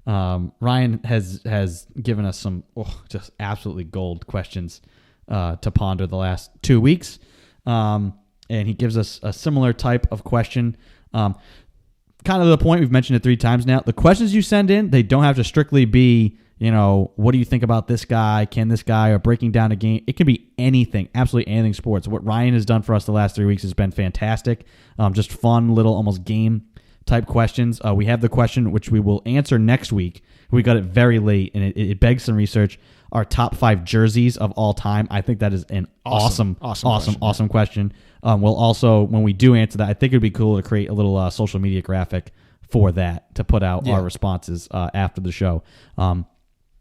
Ryan has given us some just absolutely gold questions to ponder the last 2 weeks. And he gives us a similar type of question. Kind of the point, we've mentioned it 3 times now. The questions you send in, they don't have to strictly be, what do you think about this guy? Can this guy? Or breaking down a game. It can be anything, absolutely anything sports. What Ryan has done for us the last 3 weeks has been fantastic. Just fun little almost game type questions. We have the question, which we will answer next week. We got it very late, and it begs some research. Our top 5 jerseys of all time. I think that is an awesome question. We'll also, when we do answer that, I think it would be cool to create a little social media graphic for that to put out our responses after the show.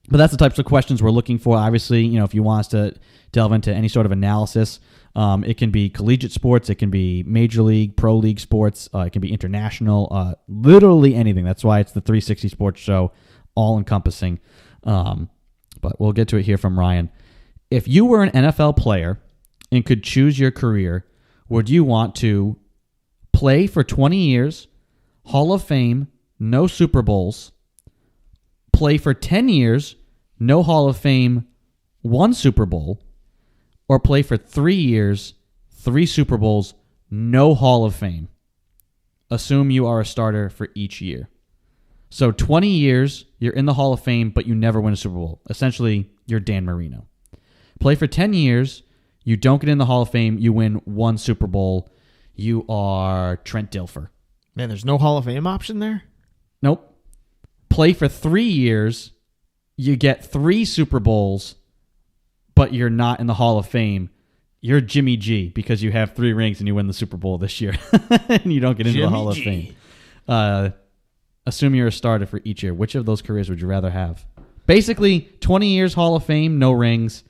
But that's the types of questions we're looking for. Obviously, if you want us to delve into any sort of analysis, it can be collegiate sports, it can be major league, pro league sports, it can be international, literally anything. That's why it's the 360 Sports Show, all encompassing. But we'll get to it here from Ryan. If you were an NFL player and could choose your career, would you want to play for 20 years, Hall of Fame, no Super Bowls, play for 10 years, no Hall of Fame, 1 Super Bowl, or play for 3 years, 3 Super Bowls, no Hall of Fame? Assume you are a starter for each year. So 20 years, you're in the Hall of Fame, but you never win a Super Bowl. Essentially, you're Dan Marino. Play for 10 years, you don't get in the Hall of Fame, you win 1 Super Bowl. You are Trent Dilfer. Man, there's no Hall of Fame option there? Nope. Play for 3 years, you get 3 Super Bowls, but you're not in the Hall of Fame. You're Jimmy G because you have 3 rings and you win the Super Bowl this year. And you don't get into the Hall of Fame. Assume you're a starter for each year. Which of those careers would you rather have? Basically, 20 years Hall of Fame, no rings.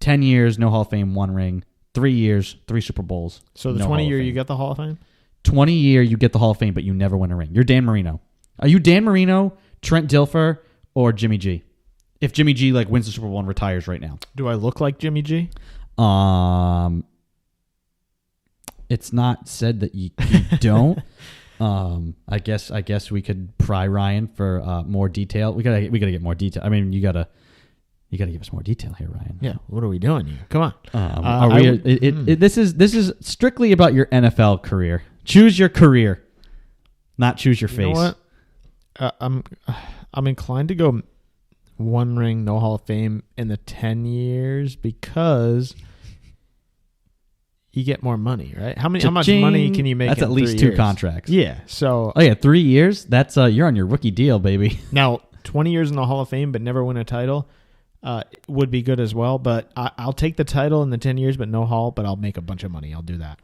10 years, no Hall of Fame, 1 ring. 3 years, 3 Super Bowls. So the 20 year you get the Hall of Fame? 20 year you get the Hall of Fame, but you never win a ring. You're Dan Marino. Are you Dan Marino, Trent Dilfer, or Jimmy G? If Jimmy G wins the Super Bowl and retires right now. Do I look like Jimmy G? It's not said that you don't. I guess we could pry Ryan for more detail. We gotta get more detail. I mean, you gotta give us more detail here, Ryan. Yeah. What are we doing here? Come on. This is strictly about your NFL career. Choose your career, not choose your face. You know what? I'm inclined to go 1 ring, no Hall of Fame in the 10 years because you get more money, right? How much Cha-ching. money can you make? That's in at least 3 2 years? contracts. Yeah. So 3 years. That's you're on your rookie deal, baby. now 20 years in the Hall of Fame, but never win a title, would be good as well. But I'll take the title in the 10 years, but no Hall. But I'll make a bunch of money. I'll do that.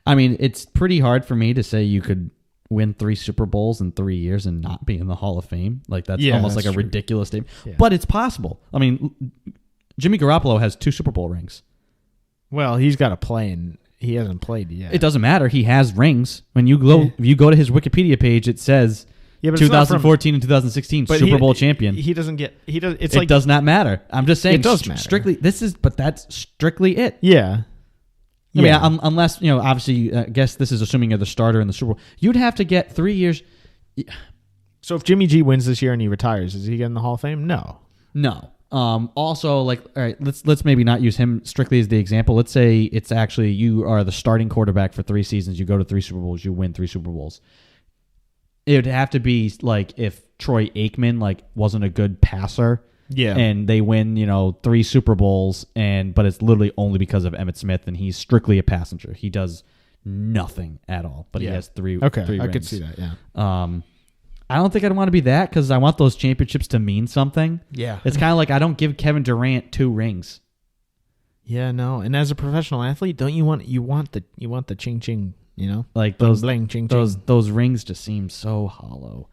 I mean, it's pretty hard for me to say you could win 3 Super Bowls in 3 years and not be in the Hall of Fame. Like that's almost like a ridiculous statement. Yeah. But it's possible. I mean, Jimmy Garoppolo has 2 Super Bowl rings. Well, he's got to play, and he hasn't played yet. It doesn't matter. He has rings. When you go, if you go to his Wikipedia page, it says 2014 and 2016 Super Bowl champion. He doesn't get. He does. It's it does not matter. I'm just saying. It does matter. Strictly. But that's strictly it. Yeah. I mean, unless obviously, I guess this is assuming you're the starter in the Super Bowl. You'd have to get 3 years. So if Jimmy G wins this year and he retires, is he getting the Hall of Fame? No. Also, all right, let's maybe not use him strictly as the example. Let's say it's actually you are the starting quarterback for 3 seasons. You go to 3 Super Bowls. You win 3 Super Bowls. It would have to be like if Troy Aikman wasn't a good passer. Yeah. And they win, 3 Super Bowls, but it's literally only because of Emmitt Smith, and he's strictly a passenger. He does nothing at all, but he has 3 Okay, 3 I rings. could see that, yeah. I don't think I'd want to be that because I want those championships to mean something. Yeah. It's kind of like I don't give Kevin Durant 2 rings. Yeah, no. And as a professional athlete, don't you want the ching ching, Like those bling, ching ching. Those rings just seem so hollow.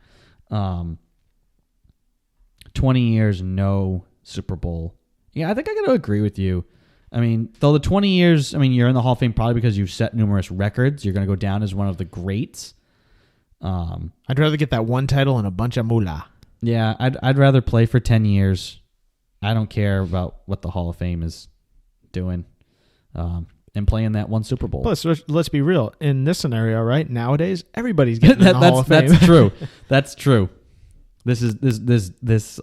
20 years, no Super Bowl. Yeah, I think I got to agree with you. I mean, though the 20 years, you're in the Hall of Fame probably because you've set numerous records. You're going to go down as one of the greats. I'd rather get that 1 title and a bunch of moolah. Yeah, I'd rather play for 10 years. I don't care about what the Hall of Fame is doing. And playing that 1 Super Bowl. Plus, let's be real. In this scenario, right, nowadays, everybody's getting in the Hall of Fame. That's true. That's true. This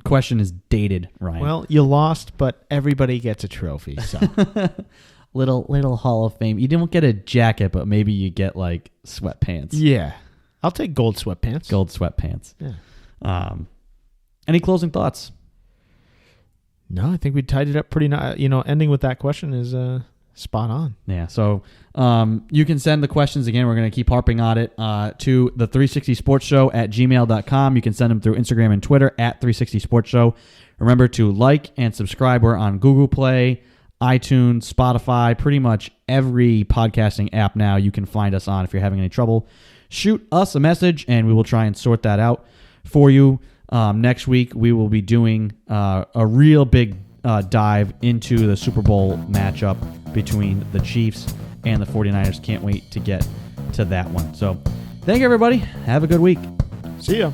question is dated, Ryan. Well, you lost, but everybody gets a trophy. So little Hall of Fame. You didn't get a jacket, but maybe you get like sweatpants. Yeah, I'll take gold sweatpants. Gold sweatpants. Yeah. Any closing thoughts? No, I think we tied it up pretty nice. Ending with that question is spot on. Yeah, so you can send the questions again. We're going to keep harping on it to the 360 Sports Show at gmail.com. You can send them through Instagram and Twitter at 360 Sports Show. Remember to like and subscribe. We're on Google Play, iTunes, Spotify, pretty much every podcasting app now you can find us on. If you're having any trouble, shoot us a message and we will try and sort that out for you. Next week, we will be doing a real big dive into the Super Bowl matchup between the Chiefs and the 49ers. Can't wait to get to that one. So thank you, everybody. Have a good week. See ya.